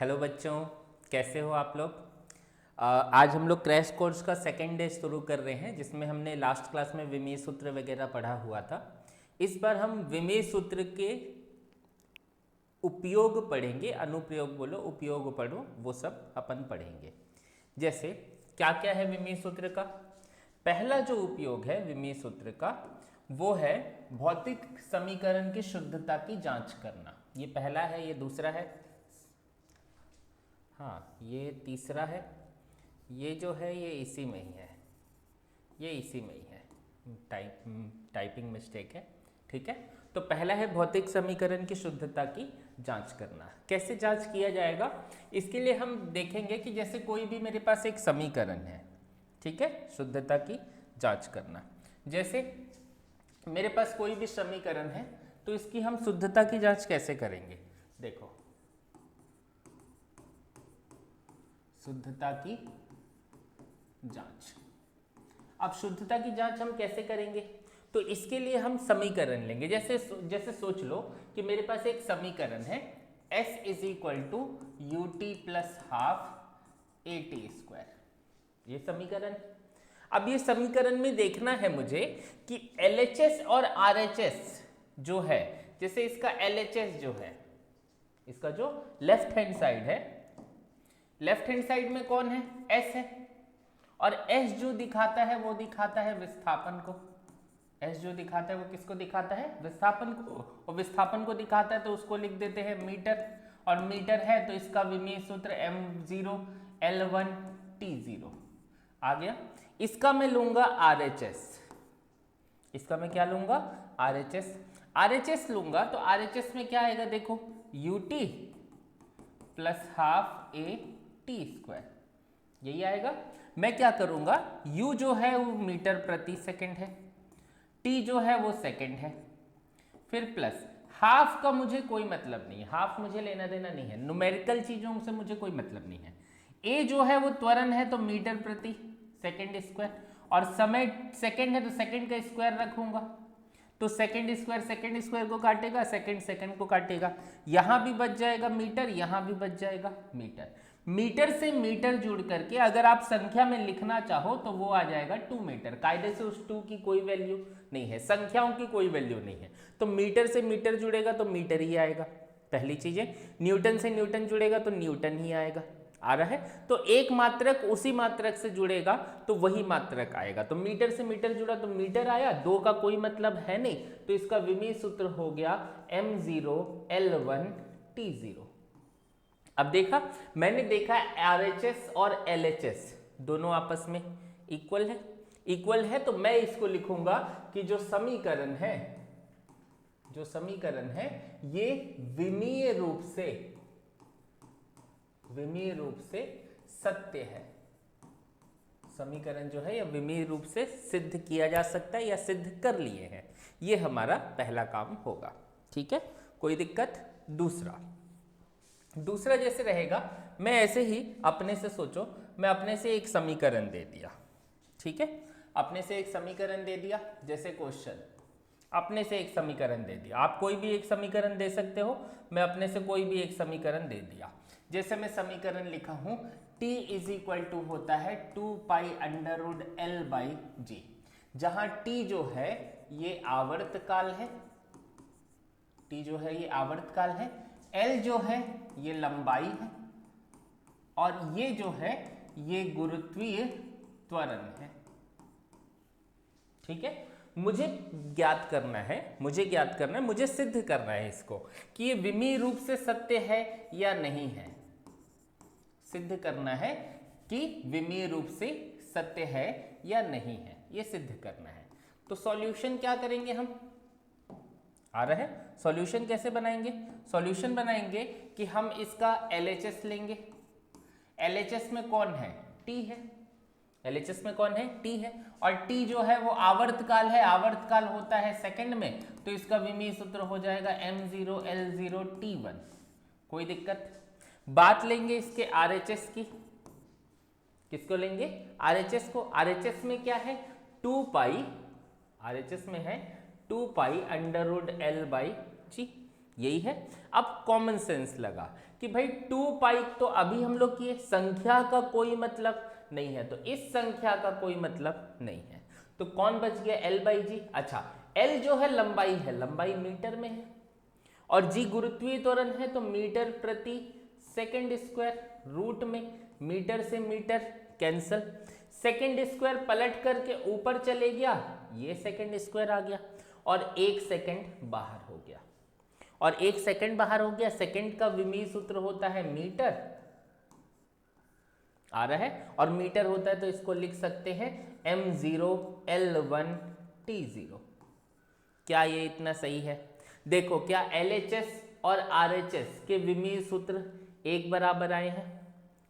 Hello बच्चों, कैसे हो आप लोग। आज हम लोग क्रैश कोर्स का सेकेंड डे शुरू कर रहे हैं, जिसमें हमने लास्ट क्लास में विमेय सूत्र वगैरह पढ़ा हुआ था। इस बार हम विमेय सूत्र के उपयोग पढ़ेंगे, अनुप्रयोग बोलो, उपयोग पढ़ो, वो सब अपन पढ़ेंगे। जैसे क्या क्या है विमेय सूत्र का। पहला जो उपयोग है विमेय सूत्र का वो है भौतिक समीकरण की शुद्धता की जांच करना। ये पहला है, ये दूसरा है, हाँ ये तीसरा है, ये जो है ये इसी में ही है, ये इसी में ही है, टाइपिंग मिस्टेक है, ठीक है। तो पहला है भौतिक समीकरण की शुद्धता की जांच करना। कैसे जांच किया जाएगा, इसके लिए हम देखेंगे कि जैसे कोई भी मेरे पास एक समीकरण है, ठीक है, शुद्धता की जांच करना। जैसे मेरे पास कोई भी समीकरण है तो इसकी हम शुद्धता की जांच कैसे करेंगे। देखो, शुद्धता की जांच। अब शुद्धता की जांच हम कैसे करेंगे, तो इसके लिए हम समीकरण लेंगे। जैसे सोच लो कि मेरे पास एक समीकरण है S is equal to u t plus half a t square, ये समीकरण। अब ये समीकरण में देखना है मुझे कि LHS और RHS जो है, जैसे इसका LHS जो है, इसका जो लेफ्ट हैंड साइड है, लेफ्ट हैंड साइड में कौन है, S है, और S जो दिखाता है वो दिखाता है विस्थापन को। S जो दिखाता है वो किसको दिखाता है, विस्थापन को, और विस्थापन को दिखाता है तो उसको लिख देते हैं मीटर, और मीटर है तो इसका विमेय सूत्र m0 L1 T0 आ गया। इसका मैं लूंगा RHS, इसका मैं क्या लूंगा, RHS लूंगा तो RHS में क्या आएगा, देखो UT plus half a t square, यही आएगा। मैं क्या करूंगा, U जो है वो मीटर प्रति सेकंड है, T जो है वो सेकंड है, फिर प्लस हाफ का मुझे कोई मतलब नहीं है, हाफ मुझे लेना देना नहीं है, न्यूमेरिकल चीजों से मुझे कोई मतलब नहीं है। A जो है वो त्वरण है तो मीटर प्रति सेकंड स्क्वायर, और समय सेकंड है तो सेकंड का स्क्वायर रखूंगा, तो सेकंड स्क्वायर को काटेगा, सेकंड को काटेगा, यहां भी बच जाएगा मीटर, यहां भी बच जाएगा मीटर। मीटर से मीटर जुड़ करके अगर आप संख्या में लिखना चाहो तो वो आ जाएगा 2 मीटर। कायदे से उस 2 की कोई वैल्यू नहीं है, संख्याओं की कोई वैल्यू नहीं है, तो मीटर से मीटर जुड़ेगा तो मीटर ही आएगा। पहली चीज है, न्यूटन से न्यूटन जुड़ेगा तो न्यूटन ही आएगा, आ रहा है। तो एक मात्रक उसी मात्रक से जुड़ेगा तो वही मात्रक आएगा, तो मीटर से मीटर जुड़ा तो मीटर आया, 2 का कोई मतलब है नहीं, तो इसका विमेय सूत्र हो गया m0 L1 T0। अब देखा, मैंने देखा RHS और LHS दोनों आपस में इक्वल है, तो मैं इसको लिखूंगा कि जो समीकरण है ये विमीय रूप से सत्य है। समीकरण जो है यह विमीय रूप से सिद्ध किया जा सकता है या सिद्ध कर लिए हैं, ये हमारा पहला काम होगा, ठीक है, कोई दिक्कत। दूसरा जैसे रहेगा, मैं ऐसे ही अपने से सोचो, मैं अपने से एक समीकरण दे दिया, ठीक है, अपने से एक समीकरण दे दिया, जैसे क्वेश्चन अपने से एक समीकरण दे दिया, आप कोई भी एक समीकरण दे सकते हो, मैं अपने से कोई भी एक समीकरण दे दिया। जैसे मैं समीकरण लिखा हूं t इज इक्वल टू होता है 2 pi under root L by G, जहां t जो है ये आवर्तकाल है, t जो है ये आवर्तकाल है, L जो है ये लंबाई है, और ये जो है ये गुरुत्वीय त्वरण है, ठीक है। मुझे ज्ञात करना है, मुझे सिद्ध करना है इसको कि ये विमीय रूप से सत्य है या नहीं है, सिद्ध करना है कि विमीय रूप से सत्य है या नहीं है, ये सिद्ध करना है। तो सॉल्यूशन क्या करेंगे हम, आ रहा है, सॉल्यूशन कैसे बनाएंगे, सॉल्यूशन बनाएंगे कि हम इसका LHS लेंगे, LHS में कौन है, T है, LHS में कौन है, T है, और T जो है वो आवर्तकाल है, आवर्तकाल होता है सेकंड में, तो इसका विमीय सूत्र हो जाएगा m0 L0 T1, कोई दिक्कत। बात लेंगे इसके RHS की, किसको लेंगे, RHS को। RHS में क्या है, 2 पाई, RHS में है 2 pi under root L by G, यही है। अब कॉमन सेंस लगा कि भाई 2 पाई तो अभी हम लोग किए, संख्या का कोई मतलब नहीं है, तो इस संख्या का कोई मतलब नहीं है, तो कौन बच गया, L/G। अच्छा, L जो है लंबाई है, लंबाई मीटर में है, और G गुरुत्वीय त्वरण है, तो मीटर प्रति सेकंड स्क्वायर, रूट में मीटर से मीटर कैंसल, सेकंड स्क्वायर पलट करके ऊपर चले गया, ये सेकंड स्क्वायर आ गया, और 1 सेकंड बाहर हो गया, और 1 सेकंड बाहर हो गया। सेकंड का विमीय सूत्र होता है मीटर, आ रहा है, और मीटर होता है तो इसको लिख सकते हैं m0 L1 T0। क्या ये इतना सही है? देखो, क्या LHS और RHS के विमीय सूत्र एक बराबर आए हैं?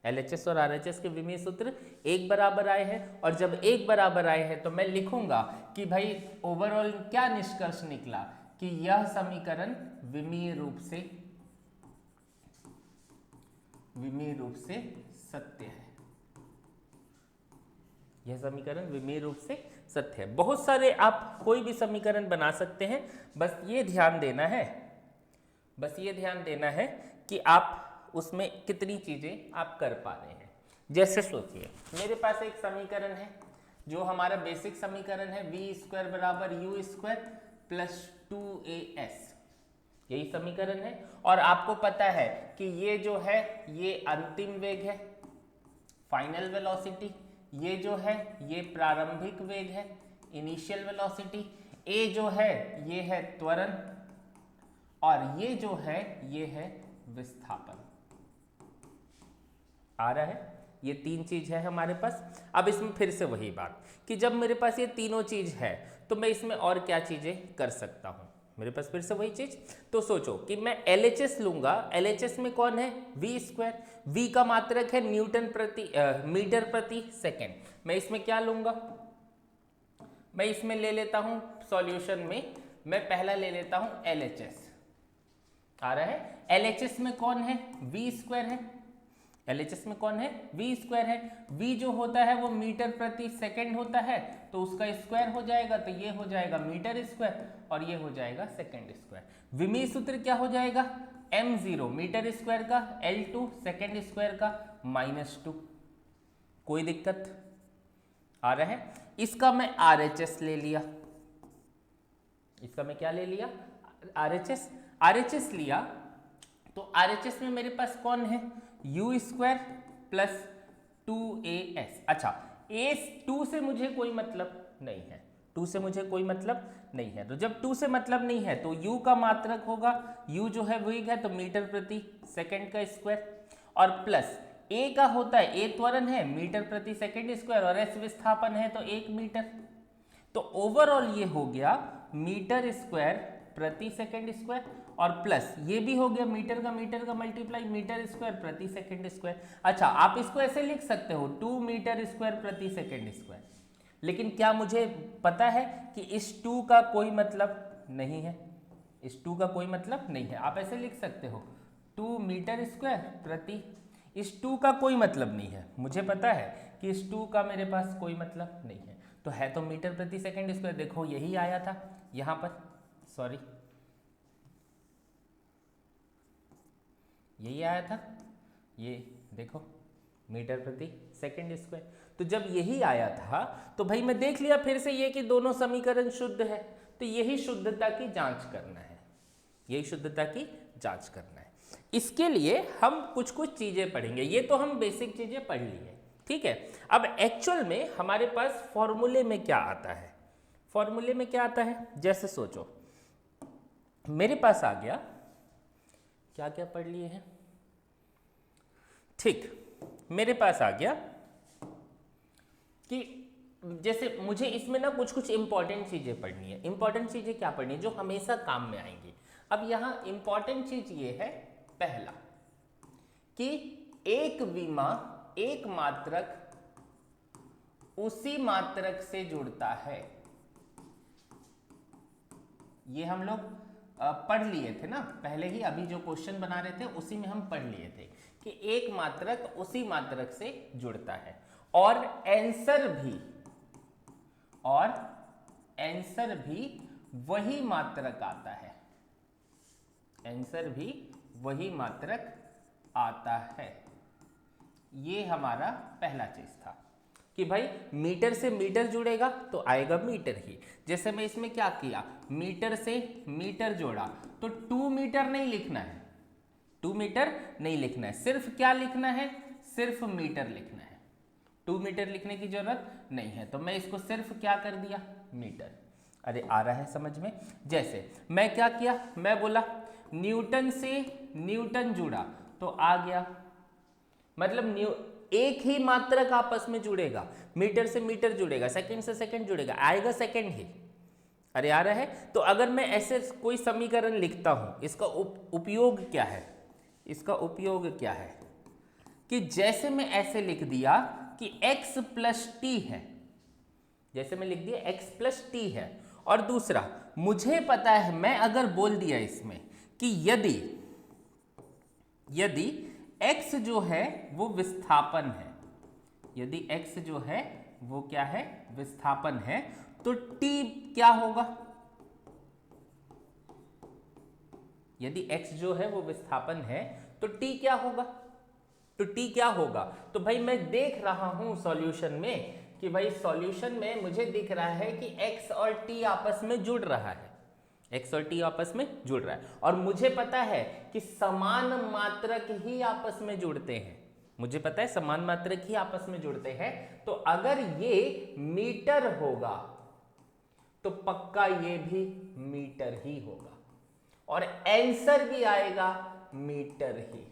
LHS और RHS के विमीय सूत्र एक बराबर आए हैं, और जब एक बराबर आए हैं तो मैं लिखूंगा कि भाई ओवरऑल क्या निष्कर्ष निकला कि यह समीकरण विमीय रूप से सत्य है। यह समीकरण विमीय रूप से सत्य है। बहुत सारे आप कोई भी समीकरण बना सकते हैं, बस ये ध्यान देना है कि आप उसमें कितनी चीजें आप कर पा रहे हैं। जैसे सोचिए, मेरे पास एक समीकरण है जो हमारा बेसिक समीकरण है, v² बराबर u² प्लस 2as, यही समीकरण है। और आपको पता है कि ये जो है ये अंतिम वेग है, फाइनल वेलोसिटी, ये जो है ये प्रारंभिक वेग है, इनिशियल वेलोसिटी, ए जो है ये है त्वरण, और ये जो है ये है विस्थापन। आ रहा है? ये 3 चीज है हमारे पास। अब इसमें फिर से वही बात कि जब मेरे पास ये तीनों चीज है तो मैं इसमें और क्या चीजें कर सकता हूं, मेरे पास फिर से वही चीज। तो सोचो कि मैं LHS लूंगा, LHS में कौन है, v², v का मात्रक है मीटर प्रति सेकेंड। मैं इसमें क्या लूंगा, मैं इसमें ले लेता हूं सॉल्यूशन में, मैं पहला ले लेता हूं LHS। आ रहा है? LHS में कौन है, v² है, LHS में कौन है, v² है। v जो होता है वो मीटर प्रति सेकंड होता है, तो उसका स्क्वायर हो जाएगा, तो ये हो जाएगा मीटर स्क्वायर, और ये हो जाएगा सेकंड स्क्वायर। विमीय सूत्र क्या हो जाएगा, m0 मीटर स्क्वायर का L2 सेकंड स्क्वायर का -2। कोई दिक्कत आ रहा है? इसका मैं RHS ले लिया, इसका मैं क्या ले लिया, RHS लिया, तो RHS में मेरे पास कौन है, u² प्लस 2as। अच्छा, a2 से मुझे कोई मतलब नहीं है, 2 से मुझे कोई मतलब नहीं है, तो जब 2 से मतलब नहीं है तो u का मात्रक होगा, u जो है वेग है तो मीटर प्रति सेकंड का स्क्वायर, और प्लस a का होता है, a त्वरण है, मीटर प्रति सेकंड स्क्वायर, और s विस्थापन है तो 1 मीटर। तो ओवरऑल ये हो गया मीटर स्क्वायर प्रति सेकंड स्क्वायर, और प्लस ये भी हो गया मीटर का मल्टीप्लाई मीटर स्क्वायर प्रति सेकंड स्क्वायर। अच्छा, आप इसको ऐसे लिख सकते हो 2 मीटर स्क्वायर प्रति सेकंड स्क्वायर, लेकिन क्या मुझे पता है कि इस 2 का कोई मतलब नहीं है, इस 2 का कोई मतलब नहीं है। आप ऐसे लिख सकते हो 2 मीटर स्क्वायर प्रति, इस 2 का कोई मतलब नहीं है, मुझे पता है कि इस 2 का मेरे पास कोई मतलब नहीं है, तो है तो मीटर प्रति सेकंड स्क्वायर। देखो यही आया था यहाँ पर, सॉरी यही आया था, ये देखो मीटर प्रति सेकंड स्क्वायर। तो जब यही आया था तो भाई मैं देख लिया फिर से ये कि दोनों समीकरण शुद्ध है, तो यही शुद्धता की जांच करना है, यही शुद्धता की जांच करना है। इसके लिए हम कुछ कुछ चीजें पढ़ेंगे, ये तो हम बेसिक चीजें पढ़ ली है, ठीक है। अब एक्चुअल में हमारे पास फॉर्मूले में क्या आता है, फॉर्मूले में क्या आता है, जैसे सोचो मेरे पास आ गया, क्या क्या पढ़ लिए हैं, ठीक, मेरे पास आ गया कि जैसे मुझे इसमें ना कुछ कुछ इंपॉर्टेंट चीजें पढ़नी है। इंपॉर्टेंट चीजें क्या पढ़नी है, जो हमेशा काम में आएंगी। अब यहां इंपॉर्टेंट चीज ये है, पहला कि एक विमा एक मात्रक उसी मात्रक से जुड़ता है, ये हम लोग पढ़ लिए थे ना पहले ही, अभी जो क्वेश्चन बना रहे थे उसी में हम पढ़ लिए थे कि एक मात्रक उसी मात्रक से जुड़ता है, और आंसर भी वही मात्रक आता है, आंसर भी वही मात्रक आता है। ये हमारा पहला चीज था कि भाई मीटर से मीटर जुड़ेगा तो आएगा मीटर ही। जैसे मैं इसमें क्या किया, मीटर से मीटर जोड़ा, तो 2 मीटर नहीं लिखना है, 2 मीटर नहीं लिखना है, सिर्फ क्या लिखना है, सिर्फ मीटर लिखना है। 2 मीटर लिखने की जरूरत नहीं है, तो मैं इसको सिर्फ क्या कर दिया, मीटर। अरे आ रहा है समझ में। जैसे मैं क्या किया, मैं बोला न्यूटन से न्यूटन जुड़ा तो आ गया, मतलब एक ही मात्रक आपस में जुड़ेगा, मीटर से मीटर जुड़ेगा, सेकंड से सेकंड जुड़ेगा, आएगा सेकंड ही। अरे आ रहा है। तो अगर मैं ऐसे कोई समीकरण लिखता हूं, इसका उपयोग क्या है, इसका उपयोग क्या है कि जैसे मैं ऐसे लिख दिया कि x प्लस टी है, जैसे मैं लिख दिया x प्लस टी है, और दूसरा मुझे पता है, मैं अगर बोल दिया इसमें कि यदि x जो है वो विस्थापन है, यदि x जो है वो क्या है, विस्थापन है, तो t क्या होगा, यदि x जो है वो विस्थापन है तो t क्या होगा, तो t क्या होगा। तो भाई मैं देख रहा हूं सॉल्यूशन में कि भाई सॉल्यूशन में मुझे दिख रहा है कि x और t आपस में जुड़ रहा है, x और t आपस में जुड़ रहा है, और मुझे पता है कि समान मात्रक ही आपस में जुड़ते हैं, मुझे पता है समान मात्रक ही आपस में जुड़ते हैं। तो अगर ये मीटर होगा तो पक्का ये भी मीटर ही होगा, और आंसर भी आएगा मीटर ही,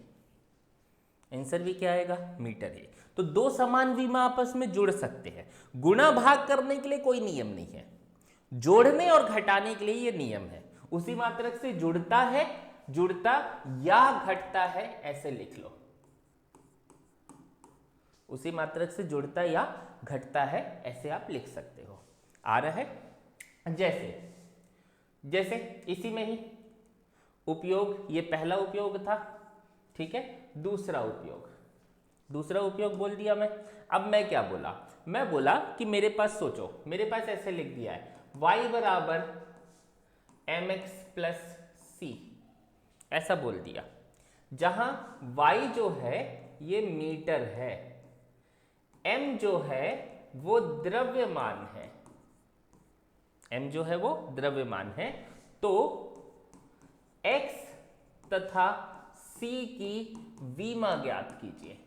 आंसर भी क्या आएगा, मीटर ही। तो दो समान विमा आपस में जुड़ सकते हैं। गुणा भाग करने के लिए कोई नियम नहीं है, जोड़ने और घटाने के लिए ये नियम है। उसी मात्रक से जुड़ता या घटता है, ऐसे लिख लो, उसी मात्रक से जुड़ता या घटता है, ऐसे आप लिख सकते हो। आ रहा है। जैसे इसी में ही उपयोग, ये पहला उपयोग था, ठीक है। दूसरा उपयोग बोल दिया मैं। अब मैं क्या बोला, मैं बोला कि मेरे पास सोचो, मेरे पास ऐसे लिख दिया है y बराबर mx प्लस सी, ऐसा बोल दिया, जहां y जो है ये मीटर है, m जो है वो द्रव्यमान है, m जो है वो द्रव्यमान है, तो x तथा c की विमा ज्ञात कीजिए।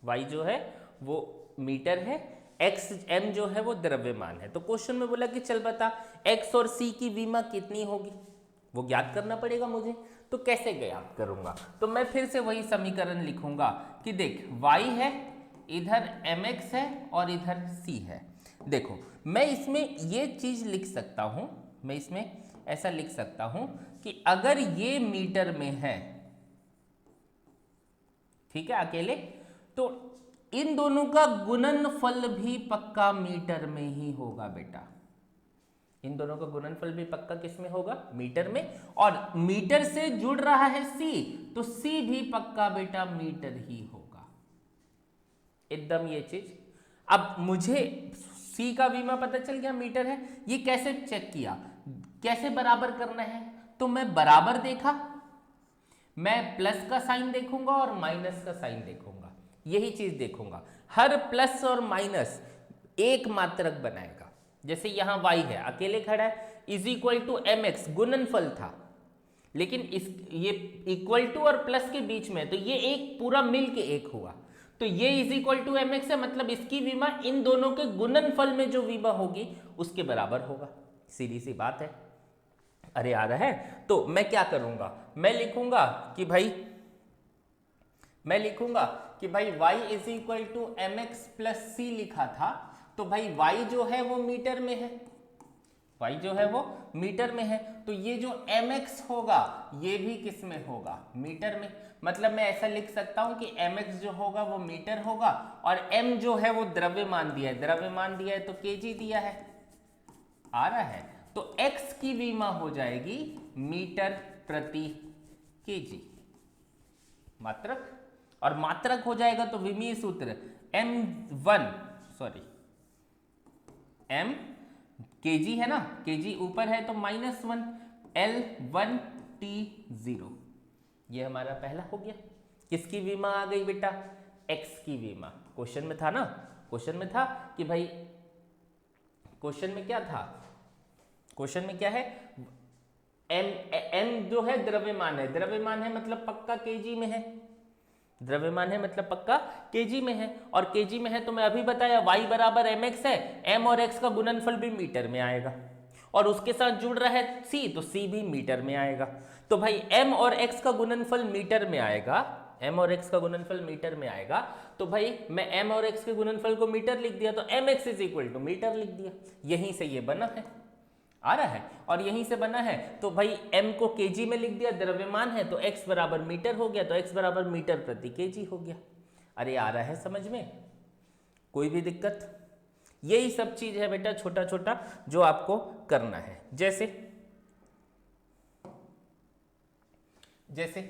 y जो है वो मीटर है, m जो है वो द्रव्यमान है। तो क्वेश्चन में बोला कि चल बता x और c की विमा कितनी होगी, वो ज्ञात करना पड़ेगा मुझे। तो कैसे ज्ञात करूंगा, तो मैं फिर से वही समीकरण लिखूंगा कि देख y है, इधर mx है और इधर c है। देखो मैं इसमें ये चीज लिख सकता हूं, मैं इसमें ऐसा लिख सकता हूं कि अगर ये मीटर में है, ठीक है, अकेले, तो इन दोनों का गुणनफल भी पक्का मीटर में ही होगा बेटा, इन दोनों का गुणनफल भी पक्का किस में होगा, मीटर में। और मीटर से जुड़ रहा है c, तो c भी पक्का बेटा मीटर ही होगा, एकदम ये चीज। अब मुझे c का विमा पता चल गया मीटर है, ये कैसे चेक किया, कैसे बराबर करना है, तो मैं बराबर देखा, मैं प्लस का साइन देखूंगा और माइनस का साइन देखूंगा, यही चीज देखूंगा। हर प्लस और माइनस एक मात्रक बनाएगा। जैसे यहां y है, अकेले खड़ा है, is equal to M x, गुणनफल था, लेकिन इस ये इक्वल टू और प्लस के बीच में, तो ये एक पूरा मिल के एक हुआ, तो ये is equal to M x है, मतलब इसकी विमा इन दोनों के गुणनफल में जो विमा होगी उसके बराबर होगा, सीधी सी बात है। अरे आ रहा है। तो मैं क्या करूंगा, मैं लिखूंगा कि भाई y is equal to M X plus C लिखा था, तो भाई y जो है वो मीटर में है, y जो है वो मीटर में है, तो ये जो mx होगा ये भी किस में होगा, मीटर में। मतलब मैं ऐसा लिख सकता हूं कि mx जो होगा वो मीटर होगा, और m जो है वो द्रव्यमान दिया है, तो kg दिया है। आ रहा है। तो x की विमा हो जाएगी मीटर प्रति kg, मात्रक, और मात्रक हो जाएगा तो विमीय सूत्र m केजी है ना, केजी ऊपर है तो -1 L1 T0, ये हमारा पहला हो गया। किसकी विमा आ गई बेटा? x की विमा। क्वेश्चन में था ना, क्वेश्चन में था कि भाई, क्वेश्चन में क्या था, क्वेश्चन में क्या है, m जो है द्रव्यमान है, द्रव्यमान है मतलब पक्का केजी में है, द्रव्यमान है मतलब पक्का केजी में है, और केजी में है तो मैं अभी बताया y बराबर mx है, m और x का गुणनफल भी मीटर में आएगा, और उसके साथ जुड़ रहा है c, तो c भी मीटर में आएगा। तो भाई m और x का गुणनफल मीटर में आएगा, m और x का गुणनफल मीटर में आएगा, तो भाई मैं m और x के गुणनफल को मीटर लिख दिया, तो mx is equal to metre लिख दिया। यहीं से ये बना है, आ रहा है, और यहीं से बना है, तो भाई m को केजी में लिख दिया, द्रव्यमान है तो x बराबर मीटर हो गया, तो x बराबर मीटर प्रति केजी हो गया। अरे आ रहा है समझ में, कोई भी दिक्कत? यही सब चीज है बेटा, छोटा छोटा जो आपको करना है। जैसे जैसे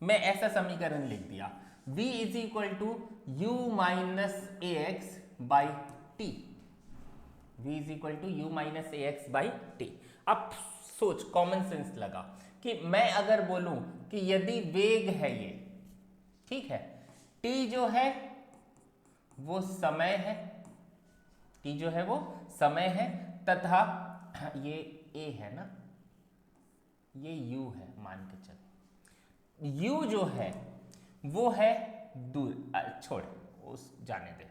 मैं ऐसा समीकरण लिख दिया, v is equal to u minus a x by t, v is equal to u minus a x by t. अब सोच, कॉमन सेंस लगा कि मैं अगर बोलूं कि यदि वेग है ये, ठीक है, t जो है वो समय है, t जो है वो समय है, तथा ये a है ना, ये u है, मान के चल, u जो है वो है दूर, छोड़ उस जाने दे,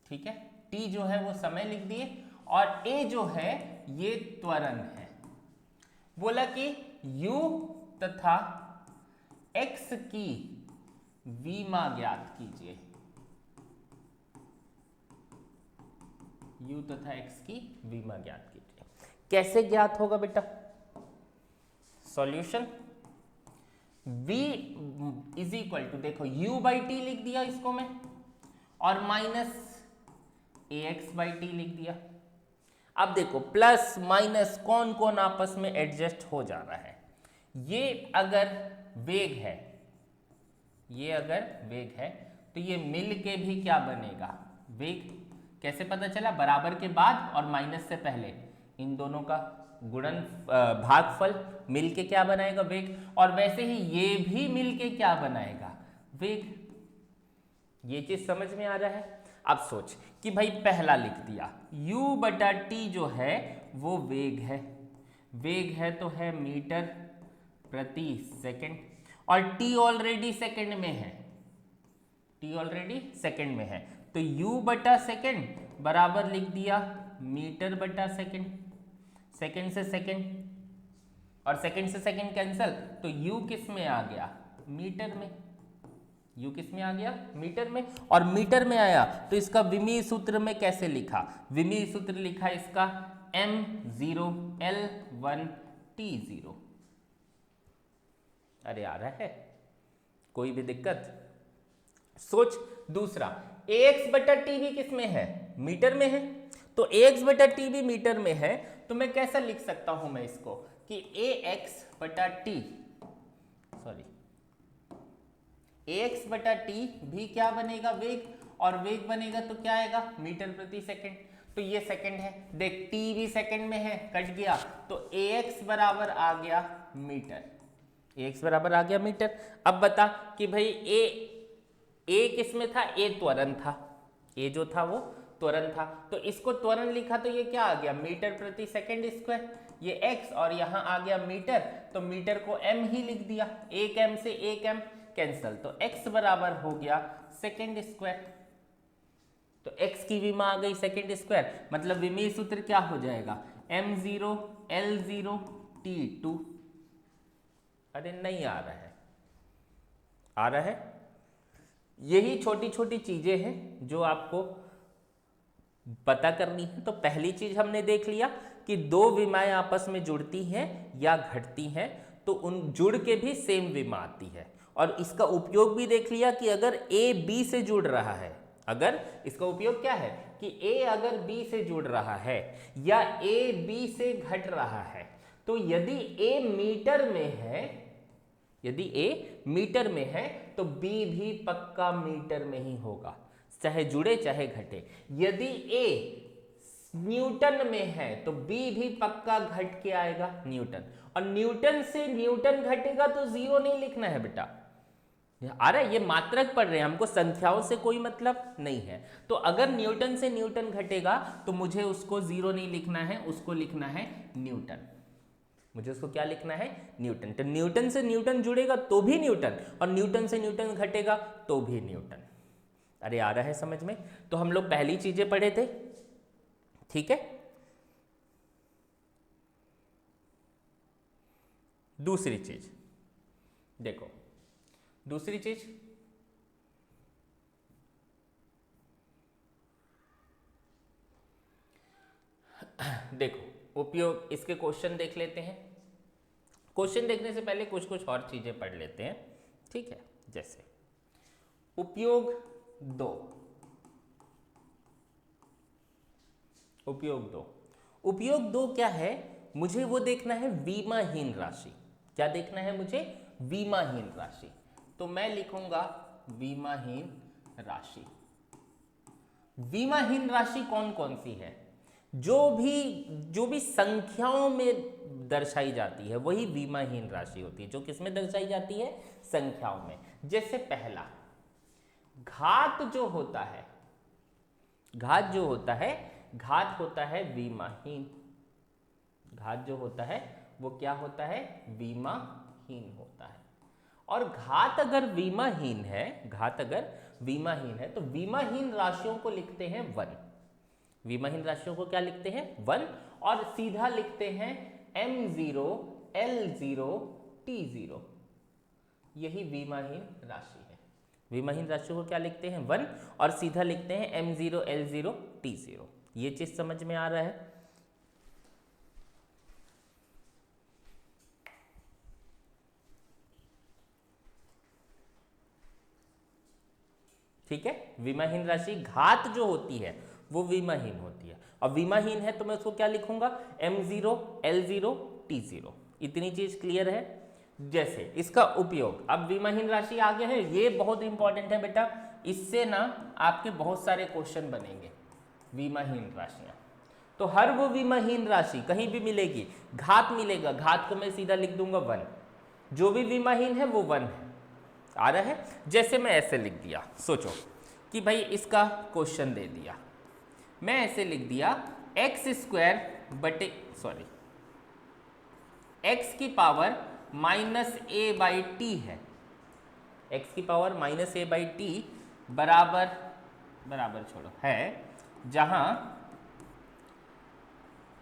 ठीक है, t जो है वो समय लिख दिए, और a जो है ये त्वरण है। बोला कि u तथा x की विमा ज्ञात कीजिए, u तथा x की विमा ज्ञात कीजिए। कैसे ज्ञात होगा बेटा? Solution, v is equal to, देखो u बाई टी लिख दिया इसको मैं, और माइनस ax बाई टी लिख दिया। अब देखो प्लस माइनस कौन कौन आपस में एडजस्ट हो जा रहा है। ये अगर वेग है, ये अगर वेग है तो ये मिल के भी क्या बनेगा? वेग। कैसे पता चला? बराबर के बाद और माइनस से पहले इन दोनों का गुणन भागफल मिल के क्या बनाएगा? वेग। और वैसे ही ये भी मिल के क्या बनाएगा? वेग। ये चीज समझ में आ रहा है? अब सोच कि भाई पहला लिख दिया u बटा टी जो है वो वेग है, वेग है तो है मीटर प्रति सेकंड, और t ऑलरेडी सेकंड में है, t ऑलरेडी सेकंड में है, तो u बटा सेकंड बराबर लिख दिया मीटर बटा सेकंड, सेकंड से सेकंड, और सेकंड से सेकंड कैंसल, तो u किस में आ गया? मीटर में। u किस में आ गया? मीटर में। और मीटर में आया तो इसका विमीय सूत्र में कैसे लिखा? विमीय सूत्र लिखा इसका m0 L1 T0। अरे आ रहा है? कोई भी दिक्कत? सोच दूसरा, ax बटा टी भी किस में है? मीटर में है। तो ax बटा टी भी मीटर में है, तो मैं कैसा लिख सकता हूं मैं इसको कि ax बटा टी, सॉरी, ax बटा टी भी क्या बनेगा? वेग। और वेग बनेगा तो क्या आएगा? मीटर प्रति सेकंड। तो ये सेकंड है, देख t भी सेकंड में है, कट गया, तो ax बराबर आ गया मीटर, ax बराबर आ गया मीटर। अब बता कि भाई a किस में था? a त्वरण था, a जो था वो त्वरण था, तो इसको त्वरण लिखा तो ये क्या आ गया? मीटर प्रति सेकंड स्क्वायर। ये x और यहां आ गया मीटर, तो मीटर को m ही लिख दिया, एक m से एक m कैंसल, तो x बराबर हो गया सेकंड स्क्वायर। तो x की विमा आ गई सेकंड स्क्वायर, मतलब विमीय सूत्र क्या हो जाएगा? m0 L0 T2। अरे नहीं आ रहा है? आ रहा है? यही छोटी छोटी चीजें हैं जो आपको पता करनी है। तो पहली चीज हमने देख लिया कि दो विमाएं आपस में जुड़ती हैं या घटती हैं तो उन जुड़ के भी सेम विमा आती है। और इसका उपयोग भी देख लिया कि अगर A B से जुड़ रहा है, अगर इसका उपयोग क्या है कि A अगर B से जुड़ रहा है या A B से घट रहा है, तो यदि A मीटर में है, यदि A मीटर में है तो B भी पक्का मीटर में ही होगा, चाहे जुड़े चाहे घटे। यदि A न्यूटन में है तो b भी पक्का घट के आएगा न्यूटन, और न्यूटन से न्यूटन घटेगा तो 0 नहीं लिखना है बेटा। आ रहा है, ये मात्रक पढ़ रहे हैं, हमको संख्याओं से कोई मतलब नहीं है। तो अगर न्यूटन से न्यूटन घटेगा तो मुझे उसको 0 नहीं लिखना है, उसको लिखना है न्यूटन। मुझे उसको क्या लिखना है? न्यूटन। तो न्यूटन से न्यूटन जुड़ेगा तो भी न्यूटन, और न्यूटन से न्यूटन घटेगा तो भी न्यूटन। अरे आ रहा है समझ में? तो हम लोग पहली चीजें पढ़े थे, ठीक है। दूसरी चीज देखो, दूसरी चीज देखो, उपयोग, इसके क्वेश्चन देख लेते हैं। क्वेश्चन देखने से पहले कुछ कुछ और चीजें पढ़ लेते हैं, ठीक है। जैसे उपयोग 2, उपयोग 2 क्या है? मुझे वो देखना है विमाहीन राशि। क्या देखना है मुझे? विमाहीन राशि। तो मैं लिखूंगा विमाहीन राशि। विमाहीन राशि कौन कौन सी है? जो भी संख्याओं में दर्शाई जाती है वही विमाहीन राशि होती है। जो किसमें दर्शाई जाती है? संख्याओं में। जैसे पहला, घात जो होता है, घात होता है विमाहीन। घात जो होता है वो क्या होता है? विमाहीन होता है। और घात अगर विमाहीन है तो विमाहीन राशियों को लिखते हैं 1। विमाहीन राशियों को क्या लिखते हैं? 1। और सीधा लिखते हैं m0 l0 t0। यही विमाहीन राशि है। विमाहीन राशियों को क्या लिखते हैं? 1, और सीधा लिखते हैं m0 l0 t0। ये चीज समझ में आ रहा है? ठीक है। विमाहीन राशि घात जो होती है वो विमाहीन होती है, और विमाहीन है तो मैं उसको क्या लिखूंगा? m0 l0 t0। इतनी चीज क्लियर है? जैसे इसका उपयोग, अब विमाहीन राशि आगे है, ये बहुत इंपॉर्टेंट है बेटा, इससे ना आपके बहुत सारे क्वेश्चन बनेंगे। विमाहीन राशियां, तो हर वो विमाहीन राशि कहीं भी मिलेगी, घात मिलेगा, घात को मैं सीधा लिख दूंगा 1। जो भी विमाहीन है वो 1 है। आ रहा है? जैसे मैं ऐसे लिख दिया, सोचो कि भाई इसका क्वेश्चन दे दिया, मैं ऐसे लिख दिया x की पावर -a/t है। x की पावर -a/t बराबर छोड़ो है, जहां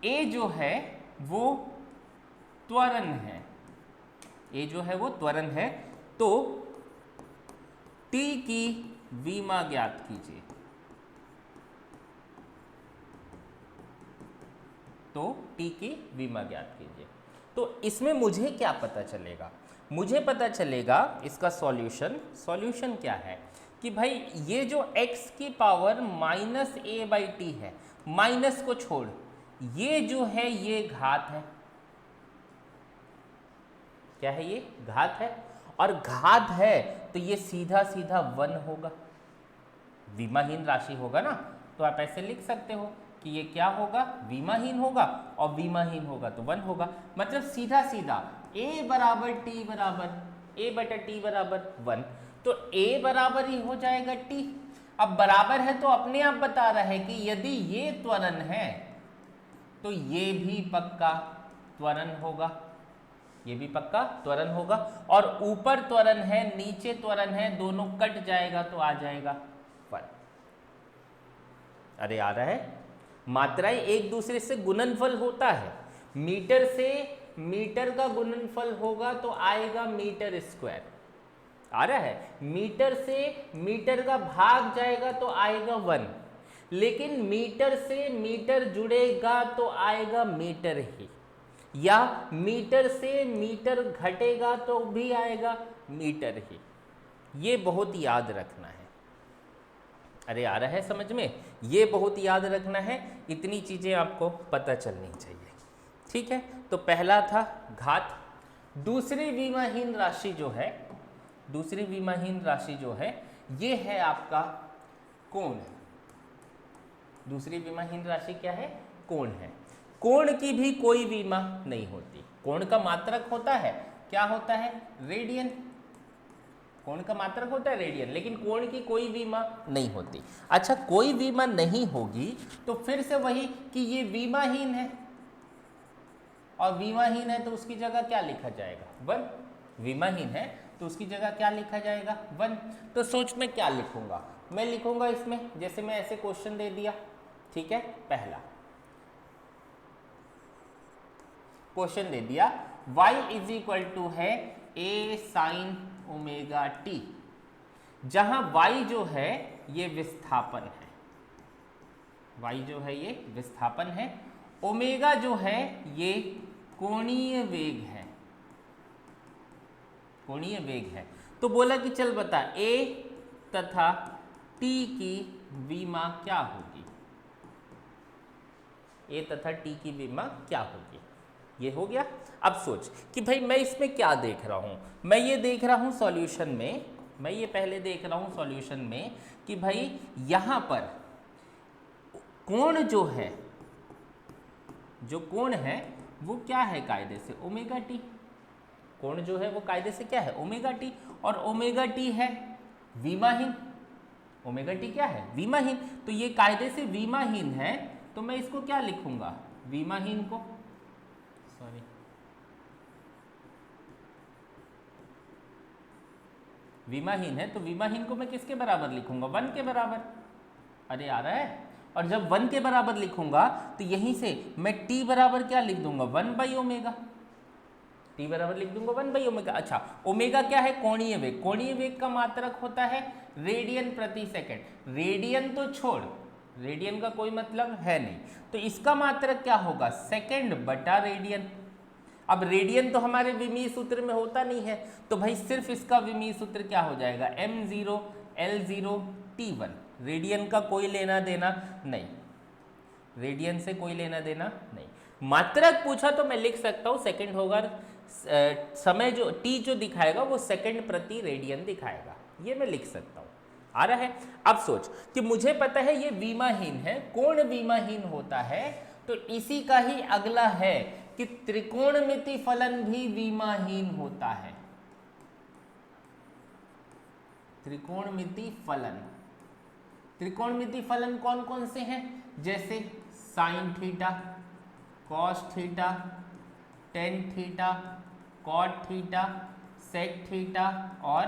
a जो है वो त्वरण है, तो t की विमा ज्ञात कीजिए। तो इसमें मुझे क्या पता चलेगा? मुझे पता चलेगा इसका सॉल्यूशन क्या है कि भाई ये जो x की पावर -a/t है, माइनस को छोड़, ये जो है ये घात है। क्या है? ये घात है, और घात है तो ये सीधा 1 होगा। विमाहीन राशि होगा ना, तो आप ऐसे लिख सकते हो कि ये क्या होगा? विमाहीन होगा, और विमाहीन होगा तो 1 होगा। मतलब सीधा a/t बराबर 1, तो a बराबर ही हो जाएगा t। अब बराबर है तो अपने आप बता रहा है कि यदि ये त्वरण है तो ये भी पक्का त्वरण होगा, और ऊपर त्वरण है नीचे त्वरण है, दोनों कट जाएगा तो आ जाएगा 1। अरे आ रहा है? मात्राएं एक दूसरे से गुणनफल होता है। मीटर से मीटर का गुणनफल होगा तो आएगा मीटर स्क्वायर। आ रहा है? मीटर से मीटर का भाग जाएगा तो आएगा 1, लेकिन मीटर से मीटर जुड़ेगा तो आएगा मीटर ही, या मीटर से मीटर घटेगा तो भी आएगा मीटर ही। ये बहुत याद रखना है। अरे आ रहा है समझ में? ये बहुत याद रखना है, इतनी चीजें आपको पता चलनी चाहिए, ठीक है। तो पहला था घात। दूसरी विमाहीन राशि जो है ये है आपका कोण। दूसरी विमाहीन राशि क्या है? कोण है। कोण की भी कोई विमा नहीं होती। कोण का मात्रक होता है, क्या होता है? रेडियन। कोण का मात्रक होता है रेडियन, लेकिन कोण की कोई विमा नहीं होती। अच्छा, कोई विमा नहीं होगी तो फिर से वही कि ये विमाहीन है, और विमाहीन है तो उसकी जगह क्या लिखा जाएगा? 1। विमाहीन है तो उसकी जगह क्या लिखा जाएगा? 1। तो सोच में क्या लिखूंगा? मैं लिखूंगा इसमें, जैसे मैं ऐसे क्वेश्चन दे दिया, ठीक है, पहला क्वेश्चन दे दिया, y इज इक्वल टू है a साइन ओमेगा t, जहां y जो है ये विस्थापन है, y जो है ये विस्थापन है, ओमेगा जो है ये कोणीय वेग है, कोणीय वेग है। तो बोला कि चल बता a तथा t की विमा क्या होगी? a तथा t की विमा क्या होगी? ये हो गया। अब सोच कि भाई मैं इसमें क्या देख रहा हूं, मैं ये देख रहा हूं सॉल्यूशन में, मैं ये पहले देख रहा हूं सॉल्यूशन में कि भाई यहां पर कोण जो है, जो कोण है वो क्या है कायदे से? Omega T. कोण जो है वो कायदे से क्या है? Omega T. और ओमेगा टी है विमाहीन। ओमेगा टी क्या है? विमाहीन। तो ये कायदे से विमाहीन है, तो मैं इसको क्या लिखूंगा? विमाहीन को, सॉरी, विमाहीन है तो विमाहीन को मैं किसके बराबर लिखूंगा? 1 के बराबर। अरे आ रहा है। और जब 1 के बराबर लिखूंगा तो यहीं से मैं t बराबर क्या लिख दूंगा? 1/ओमेगा। टी बराबर लिख दूंगा 1/ओमेगा। अच्छा, ओमेगा क्या है? कोणीय वेग। कोणीय वेग का मात्रक होता है रेडियन प्रति सेकंड। रेडियन तो छोड़, रेडियन का कोई मतलब है नहीं, तो इसका मात्रक क्या होगा? सेकंड बटा रेडियन। अब रेडियन तो हमारे विमीय सूत्र में होता नहीं है, तो भाई सिर्फ इसका विमीय सूत्र क्या हो जाएगा? m0 L0 T1। रेडियन का कोई लेना देना नहीं, रेडियन से कोई लेना देना नहीं। मात्रक पूछा तो मैं लिख सकता हूं सेकंड होगा, समय जो t जो दिखाएगा वो सेकंड प्रति रेडियन दिखाएगा, ये मैं लिख सकता हूं। आ रहा है? अब सोच कि मुझे पता है ये विमाहीन है, कोण विमाहीन होता है, तो इसी का ही अगला है कि त्रिकोणमिति फलन भी विमाहीन होता है। त्रिकोणमिति फलन, त्रिकोणमिति फलन कौन कौन से हैं? जैसे sine theta, cos theta, tan theta, cot theta, sec theta और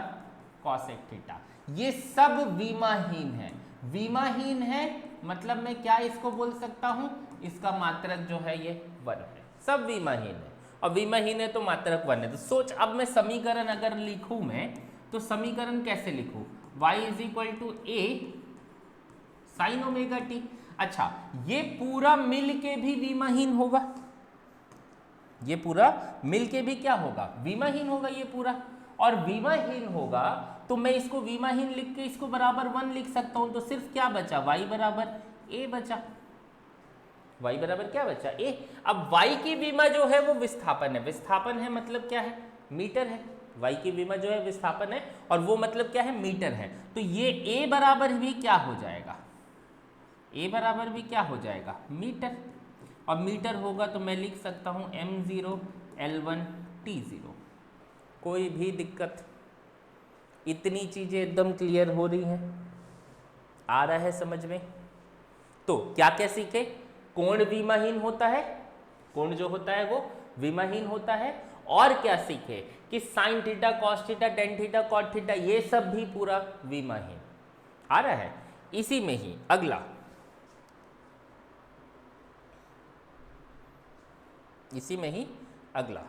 कॉसेक थीटा, ये सब विमाहीन है। विमाहीन है मतलब मैं क्या इसको बोल सकता हूं? इसका मात्रक जो है ये 1 है। सब विमाहीन है, और विमाहीन है तो मात्रक 1 है। तो सोच, अब मैं समीकरण अगर लिखूं मैं, तो समीकरण कैसे लिखूं? y is equal to a sine omega t. अच्छा, ये पूरा मिल के भी विमाहीन होगा, ये पूरा मिल के भी क्या होगा? विमाहीन होगा ये पूरा। और विमाहीन होगा तो मैं इसको विमाहीन लिख के इसको बराबर 1 लिख सकता हूं, तो सिर्फ क्या बचा? y बराबर a बचा। y बराबर क्या बचा? a। अब y की विमा जो है वो विस्थापन है। विस्थापन है मतलब क्या है? मीटर है। y की विमा जो है विस्थापन है, और वो मतलब क्या है? मीटर है। तो ये a बराबर भी क्या हो जाएगा? a बराबर भी क्या हो जाएगा? मीटर। और मीटर होगा तो मैं लिख सकता हूं m0 L1 T0। कोई भी दिक्कत? इतनी चीजें एकदम क्लियर हो रही हैं? आ रहा है समझ में? तो क्या क्या सीखे? कोण विमाहीन होता है, कोण जो होता है वो विमाहीन होता है। और क्या सीखे? कि sine theta, cos theta, tan theta, cot theta, ये सब भी पूरा विमाहीन। आ रहा है? इसी में ही अगला, इसी में ही अगला,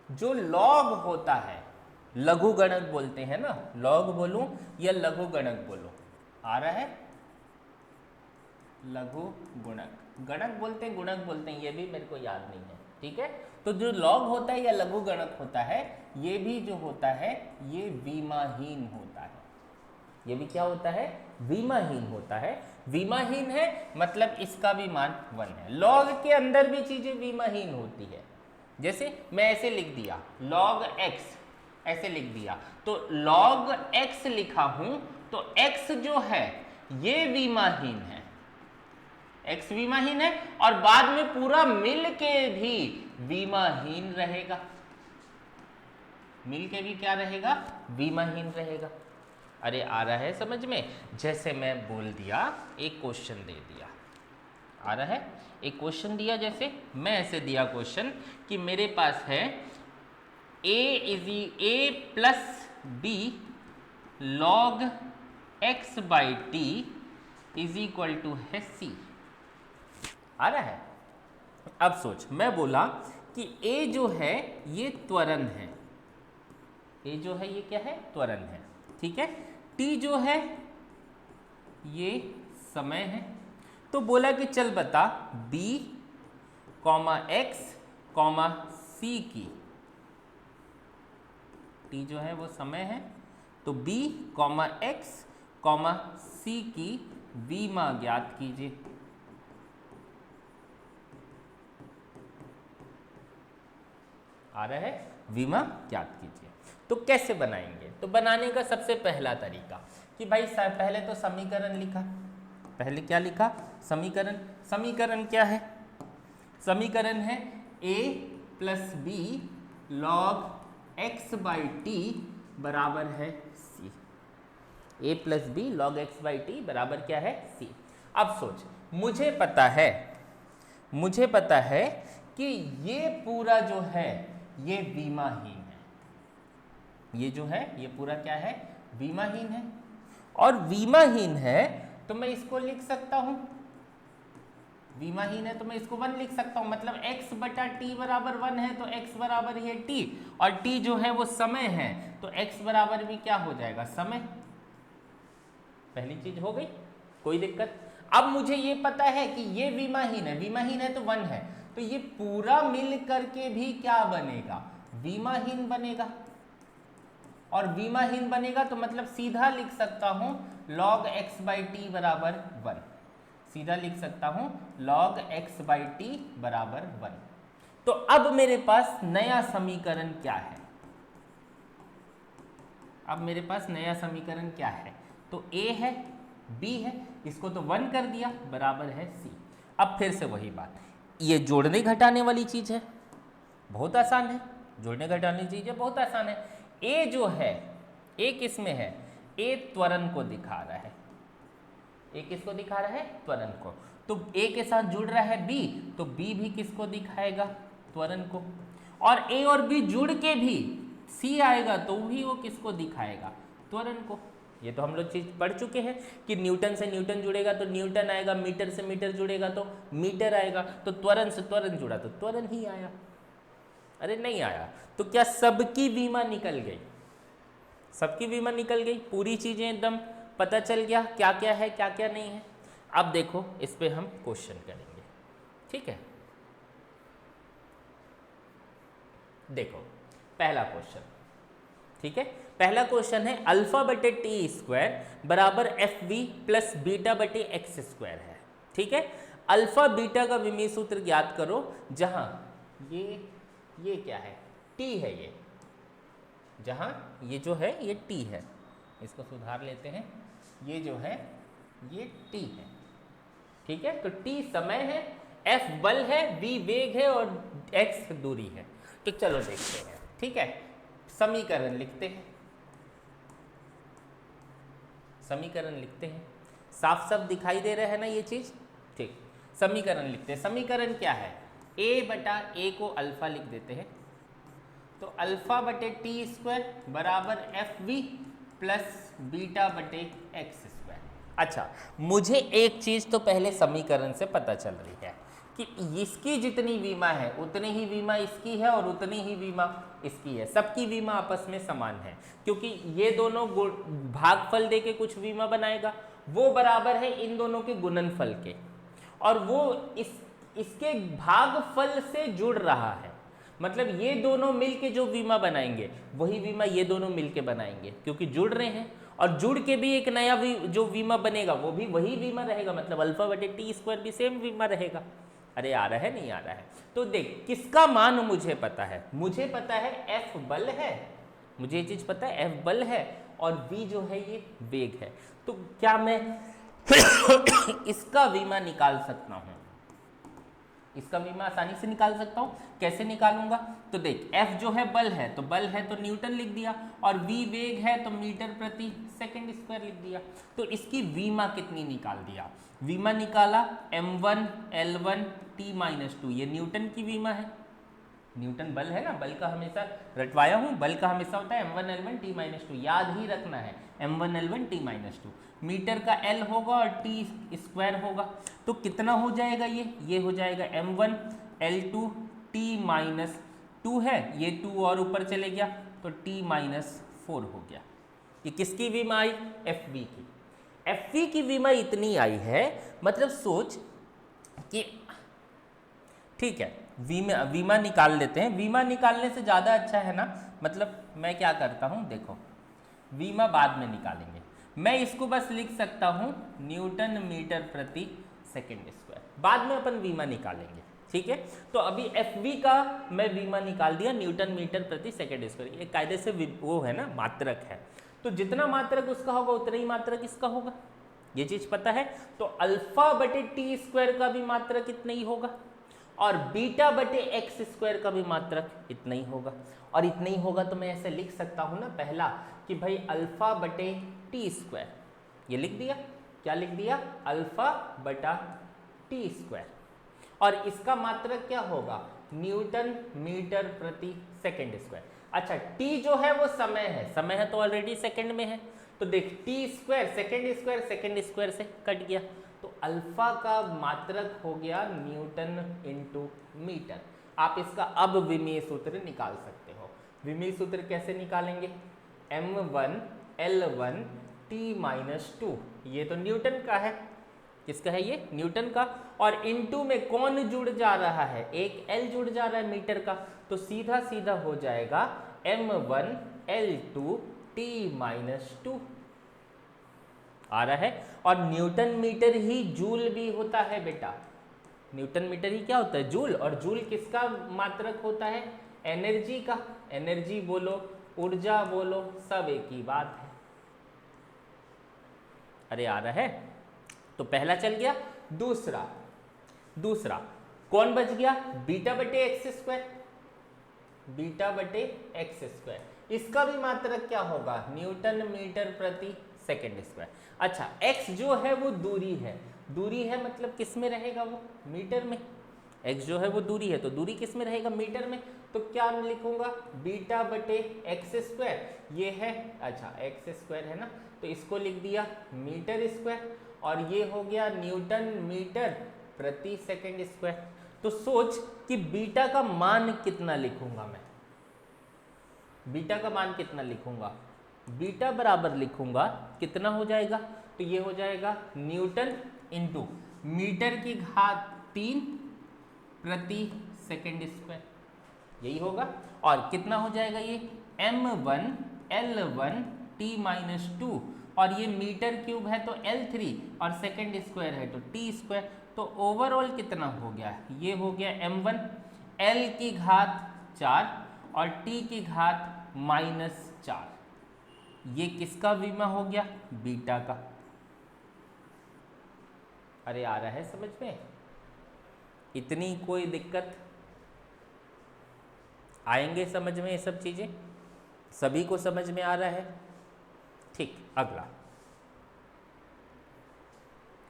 जो लॉग होता है, लघु गणक बोलते हैं ना, लॉग बोलूं या लघु गणक बोलूं? आ रहा है? लघु गुणक, गणक बोलते हैं, गुणक बोलते हैं, ये भी मेरे को याद नहीं है, ठीक है। तो जो लॉग होता है या लघु गणक होता है, ये भी जो होता है ये विमाहीन होता है। ये भी क्या होता है? विमाहीन होता है। विमाहीन है मतलब इसका भी मान 1 है। लॉग के अंदर भी चीजें विमाहीन होती है। जैसे मैं ऐसे लिख दिया log x, ऐसे लिख दिया, तो log x लिखा हूं तो x जो है ये विमाहीन है, x विमाहीन है और बाद में पूरा मिल के भी विमाहीन रहेगा, मिल के भी क्या रहेगा, विमाहीन रहेगा। अरे आ रहा है समझ में? जैसे मैं बोल दिया, एक क्वेश्चन दे दिया, आ रहा है, एक क्वेश्चन दिया, जैसे मैं ऐसे दिया क्वेश्चन कि मेरे पास है a plus b log x by t is equal to है c, आ रहा है। अब सोच, मैं बोला कि a जो है ये त्वरण है, a जो है ये क्या है, त्वरण है, ठीक है। t जो है ये समय है। तो बोला कि चल बता b, x, c की, t जो है वो समय है, तो b, x, c की विमा ज्ञात कीजिए। आ रहा है, विमा ज्ञात कीजिए। तो कैसे बनाएंगे? तो बनाने का सबसे पहला तरीका कि भाई पहले तो समीकरण लिखा, पहले क्या लिखा, समीकरण। समीकरण क्या है? समीकरण है a plus b log x by t बराबर है c। a plus b log x by t बराबर क्या है, c। अब सोच, मुझे पता है कि ये पूरा जो है ये विमाहीन है, ये जो है ये पूरा क्या है, विमाहीन है। और विमाहीन है तो मैं इसको लिख सकता हूं, विमाहीन है तो मैं इसको 1 लिख सकता हूं, मतलब x बटा टी बराबर 1 है तो x बराबर ये t, और t जो है वो समय है तो x बराबर भी क्या हो जाएगा, समय। पहली चीज हो गई, कोई दिक्कत। अब मुझे ये पता है कि ये विमाहीन है तो 1 है, तो ये पूरा मिल करके भी क्या बनेगा, विमाहीन बनेगा। और विमाहीन बनेगा तो मतलब सीधा लिख सकता हूं log x बाई टी बराबर 1, सीधा लिख सकता हूं log x बाई टी बराबर 1। तो अब मेरे पास नया समीकरण क्या है, अब मेरे पास नया समीकरण क्या है, तो a है, b है, इसको तो 1 कर दिया, बराबर है c। अब फिर से वही बात, ये जोड़ने घटाने वाली चीज है, बहुत आसान है, जोड़ने घटाने की चीज है, बहुत आसान है। a जो है, a किस में है, a त्वरण को दिखा रहा है, a किसको दिखा रहा है, त्वरण को। तो a के साथ जुड़ रहा है b, तो b भी किसको दिखाएगा, त्वरण को। और a और b जुड़ के भी c आएगा तो भी वो किसको दिखाएगा, त्वरण को। ये तो हम लोग चीज पढ़ चुके हैं कि न्यूटन से न्यूटन जुड़ेगा तो न्यूटन आएगा, मीटर से मीटर जुड़ेगा तो मीटर आएगा, तो त्वरण से त्वरण जुड़ा तो त्वरण ही आया। अरे नहीं आया तो क्या सबकी विमा निकल गई, सबकी विमा निकल गई, पूरी चीजें एकदम पता चल गया क्या क्या है क्या क्या नहीं है। अब देखो इस पे हम क्वेश्चन करेंगे, ठीक है। देखो पहला क्वेश्चन, ठीक है, पहला क्वेश्चन है अल्फा बटे टी स्क्वायर बराबर एफ वी प्लस बीटा बटे एक्स स्क्वायर है, ठीक है। अल्फा बीटा का विमीय सूत्र ज्ञात करो, जहां ये क्या है, टी है, ये जहां ये जो है ये टी है, इसको सुधार लेते हैं, ये जो है ये टी है, ठीक है। तो टी समय है, एफ बल है, वी वेग है और एक्स दूरी है। तो चलो देखते हैं, ठीक है। समीकरण लिखते हैं, समीकरण लिखते हैं, साफ साफ दिखाई दे रहा है ना ये चीज, ठीक। समीकरण लिखते हैं, समीकरण क्या है, a बटा a को अल्फा लिख देते हैं, तो अल्फा बटे टी स्क्वायर बराबर एफ वी प्लस बीटा बटे एक्स स्क्वायर। अच्छा, मुझे एक चीज तो पहले समीकरण से पता चल रही है कि इसकी जितनी विमा है उतनी ही विमा इसकी है और उतनी ही विमा इसकी है, सबकी विमा आपस में समान है, क्योंकि ये दोनों भागफल दे के कुछ विमा बनाएगा, वो बराबर है इन दोनों के गुणनफल के, और वो इसके भागफल से जुड़ रहा है, मतलब ये दोनों मिलके जो विमा बनाएंगे वही विमा ये दोनों मिलके बनाएंगे, क्योंकि जुड़ रहे हैं, और जुड़ के भी एक नया जो विमा बनेगा वो भी वही विमा रहेगा, मतलब अल्फा बटे टी स्क्वायर भी सेम विमा रहेगा। अरे आ रहा है नहीं आ रहा है, तो देख किसका मान मुझे पता है, मुझे पता है एफ बल है, मुझे ये चीज पता है एफ बल है, और v जो है ये वेग है। तो क्या मैं इसका वीमा निकाल सकता हूं? इसका भी मैं आसानी से निकाल सकता हूं। कैसे निकालूंगा? तो देख, F जो है बल है, तो बल है तो न्यूटन लिख दिया, और V वेग है तो मीटर प्रति सेकंड स्क्वायर लिख दिया। तो इसकी वीमा कितनी निकाल दिया? वीमा निकाला m1 l1 t-2, ये न्यूटन की वीमा है। न्यूटन बल है ना, बल का हमेशा रटवाया हूं, बल का हमेशा होता है m1 l1 t-2, याद ही रखना है m1 ल1 t-2। मीटर का l होगा और t स्क्वायर होगा, तो कितना हो जाएगा? ये हो जाएगा m1 l2 t-2 है, ये 2 और ऊपर चले गया तो t-4 हो गया। ये किसकी वीमा आई? Fv की। Fv की वीमा इतनी आई है, मतलब सोच कि ठीक है, वीमा निकाल लेते हैं। वीमा निकालने से ज़्यादा अच्छा है ना, मतलब मैं क्या करता हूँ, देखो वीमा बाद में निकालेंगे, मैं इसको बस लिख सकता हूँ न्यूटन मीटर प्रति सेकंड स्क्वायर, बाद में अपन वीमा निकालेंगे, ठीक है। तो अभी Fv का मैं वीमा निकाल दिया न्यूटन मीटर प्रति सेकंड स्क्वायर। ये कायदे से वो है ना, मात्रक है, तो जितना मात्रक उसका होगा उतना ही मात्रक इसका होगा, ये चीज पता है। तो अल्फा बटे टी स्क्वायर का भी मात्रक इतना ही होगा, और बीटा बटे एक्स स्क्वायर का भी मात्रक इतना ही होगा। और इतना ही होगा तो मैं ऐसे लिख सकता हूं ना, पहला कि भाई अल्फा बटे टी स्क्वायर, ये लिख दिया। क्या लिख दिया? अल्फा बटा टी स्क्वायर। और इसका मात्रक क्या होगा? न्यूटन मीटर प्रति सेकंड स्क्वायर। अच्छा, टी जो है वो समय है तो ऑलरेडी सेकंड में है, तो देख टी स्क्वायर सेकंड स्क्वायर से कट गया, तो अल्फा का मात्रक हो गया न्यूटन इंटू मीटर। आप इसका अब विमीय सूत्र निकाल सकते हो। विमीय सूत्र कैसे निकालेंगे? m1 l1 t-2, ये तो न्यूटन का है। किसका है ये? न्यूटन का। और इनटू में कौन जुड़ जा रहा है? एक l जुड़ जा रहा है मीटर का, तो सीधा सीधा हो जाएगा m1 l2 t-2 आ रहा है। और न्यूटन मीटर ही जूल भी होता है बेटा, न्यूटन मीटर ही क्या होता है? जूल। और जूल किसका मात्रक होता है? एनर्जी का। एनर्जी बोलो, ऊर्जा बोलो, सब एक ही बात है। अरे आ रहा है, तो पहला चल गया। दूसरा कौन बच गया? बीटा बटे एक्स स्क्वायर, बीटा बटे एक्स स्क्वायर। इसका भी मात्रक क्या होगा? न्यूटन मीटर प्रति सेकंड स्क्वायर। अच्छा, x जो है वो दूरी है, मतलब किस में रहेगा? वो मीटर में। x जो है वो दूरी है, तो दूरी किस में रहेगा? मीटर में। तो क्या लिखूंगा? बीटा बटे एक्स स्क्वायर, ये है, अच्छा एक्स स्क्वायर है ना, तो इसको लिख दिया मीटर स्क्वायर, और ये हो गया न्यूटन मीटर प्रति सेकंड स्क्वायर। तो सोच कि बीटा का मान कितना लिखूंगा मैं? बीटा का मान कितना लिखूंगा? बीटा बराबर लिखूंगा, कितना हो जाएगा? तो ये हो जाएगा न्यूटन इंटू मीटर की घात 3 प्रति सेकंड स्क्वायर, यही होगा। और कितना हो जाएगा ये? m1 l1 t-2, और ये मीटर क्यूब है तो l3, और सेकंड स्क्वायर है तो t स्क्वायर। तो ओवरऑल कितना हो गया? ये हो गया m1 l की घात 4 और t की घात -4। ये किसका वीमा हो गया? बीटा का। अरे आ रहा है समझ में? इतनी कोई दिक्कत? आएंगे समझ में ये सब चीजें? सभी को समझ में आ रहा है? ठीक, अगला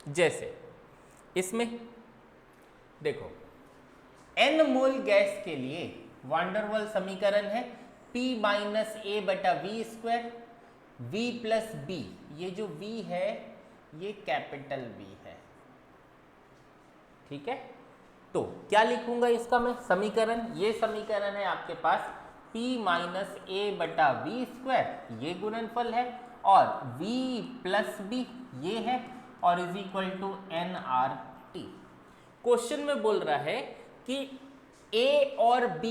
जैसे इसमें देखो, n मोल गैस के लिए वांडरवाल समीकरण है P - A बटा V square, V plus B। ये जो V है ये कैपिटल V है, ठीक है। तो क्या लिखूंगा इसका मैं समीकरण? ये समीकरण है आपके पास P - A बटा V स्क्वायर, ये गुणनफल है, और V प्लस B ये है, और is equal to nRT। Question में बोल रहा है कि A और B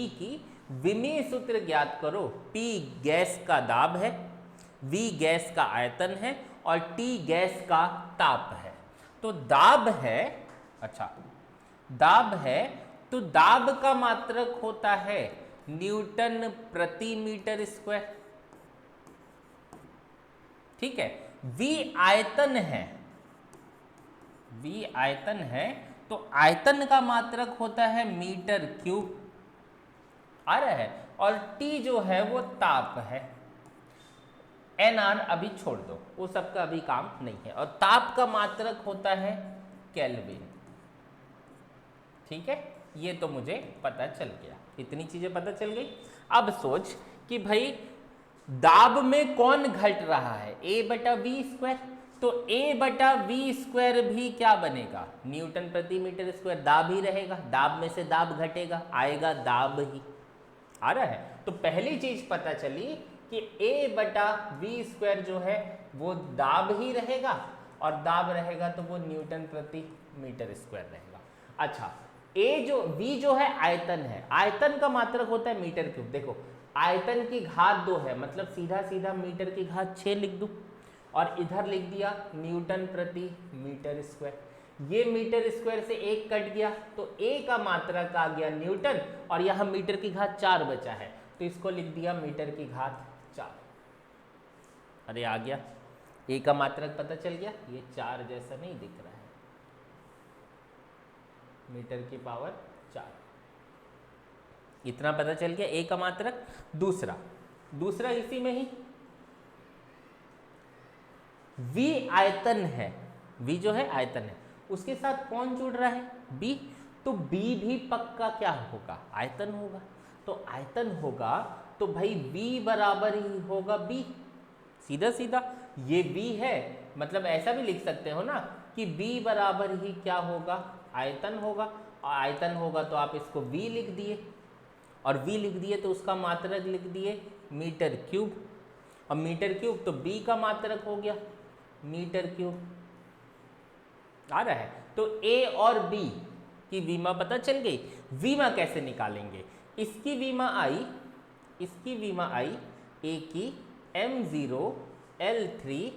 की विमीय सूत्र ज्ञात करो। P गैस का दाब है, V गैस का आयतन है, और T गैस का ताप है। तो दाब है, अच्छा दाब है, तो दाब का मात्रक होता है न्यूटन प्रति मीटर स्क्वायर। ठीक है, V आयतन है, V आयतन है, तो आयतन का मात्रक होता है मीटर क्यूब, आ रहा है, और T जो है वो ताप है। NR अभी छोड़ दो, वो सबका अभी काम नहीं है, और ताप का मात्रक होता है केल्विन। ठीक है, ये तो मुझे पता चल गया, इतनी चीजें पता चल गई। अब सोच कि भाई दाब में कौन घट रहा है, A/V², तो A/V² भी क्या बनेगा, न्यूटन प्रति मीटर स्क्वायर, दाब ही रहेगा, दाब में से दाब घटेगा, आएगा दाब ही, आ रहा है। तो पहली चीज पता चली कि A/V² जो है वो दाब ही रहेगा, और दाब रहेगा तो वो न्यूटन प्रति मीटर स्क्वायर रहेगा। अच्छा, V जो है आयतन है, आयतन का मात्रक होता है मीटर क्यूब। देखो आयतन की घात 2 है, मतलब सीधा सीधा मीटर की घात 6 लिख दूं, और इधर लिख दिया न्यूटन प्रति मीटर स्क्वायर। ये मीटर स्क्वायर से 1 कट गया, तो A का मात्रक आ गया न्यूटन, और यहाँ मीटर की घात 4 बचा है, तो इसको लिख दिया मीटर की घात 4। अरे आ गया, A का मात्रक पता चल गया, ये 4 जैसा नहीं दिख रहा है, मीटर की पावर 4, इतना पता चल गया A का मात्रक। दूसरा इसी में ही V आयतन है, V जो है आयतन है, उसके साथ कौन जुड़ रहा है, B, तो B भी पक्का क्या होगा, आयतन होगा। तो आयतन होगा तो भाई V बराबर ही होगा B, सीधा सीधा, ये B है, मतलब ऐसा भी लिख सकते हो ना कि B बराबर ही क्या होगा, आयतन होगा, और आयतन होगा तो आप इसको V लिख दिए, और V लिख दिए तो उसका मात्रक लिख दिए मीटर क्यूब, और मीटर क्यूब तो B का मात्रक हो गया मीटर क्यूब, आ रहा है। तो A और B की विमा पता चल गई। विमा कैसे निकालेंगे, इसकी विमा आई A की m0 L3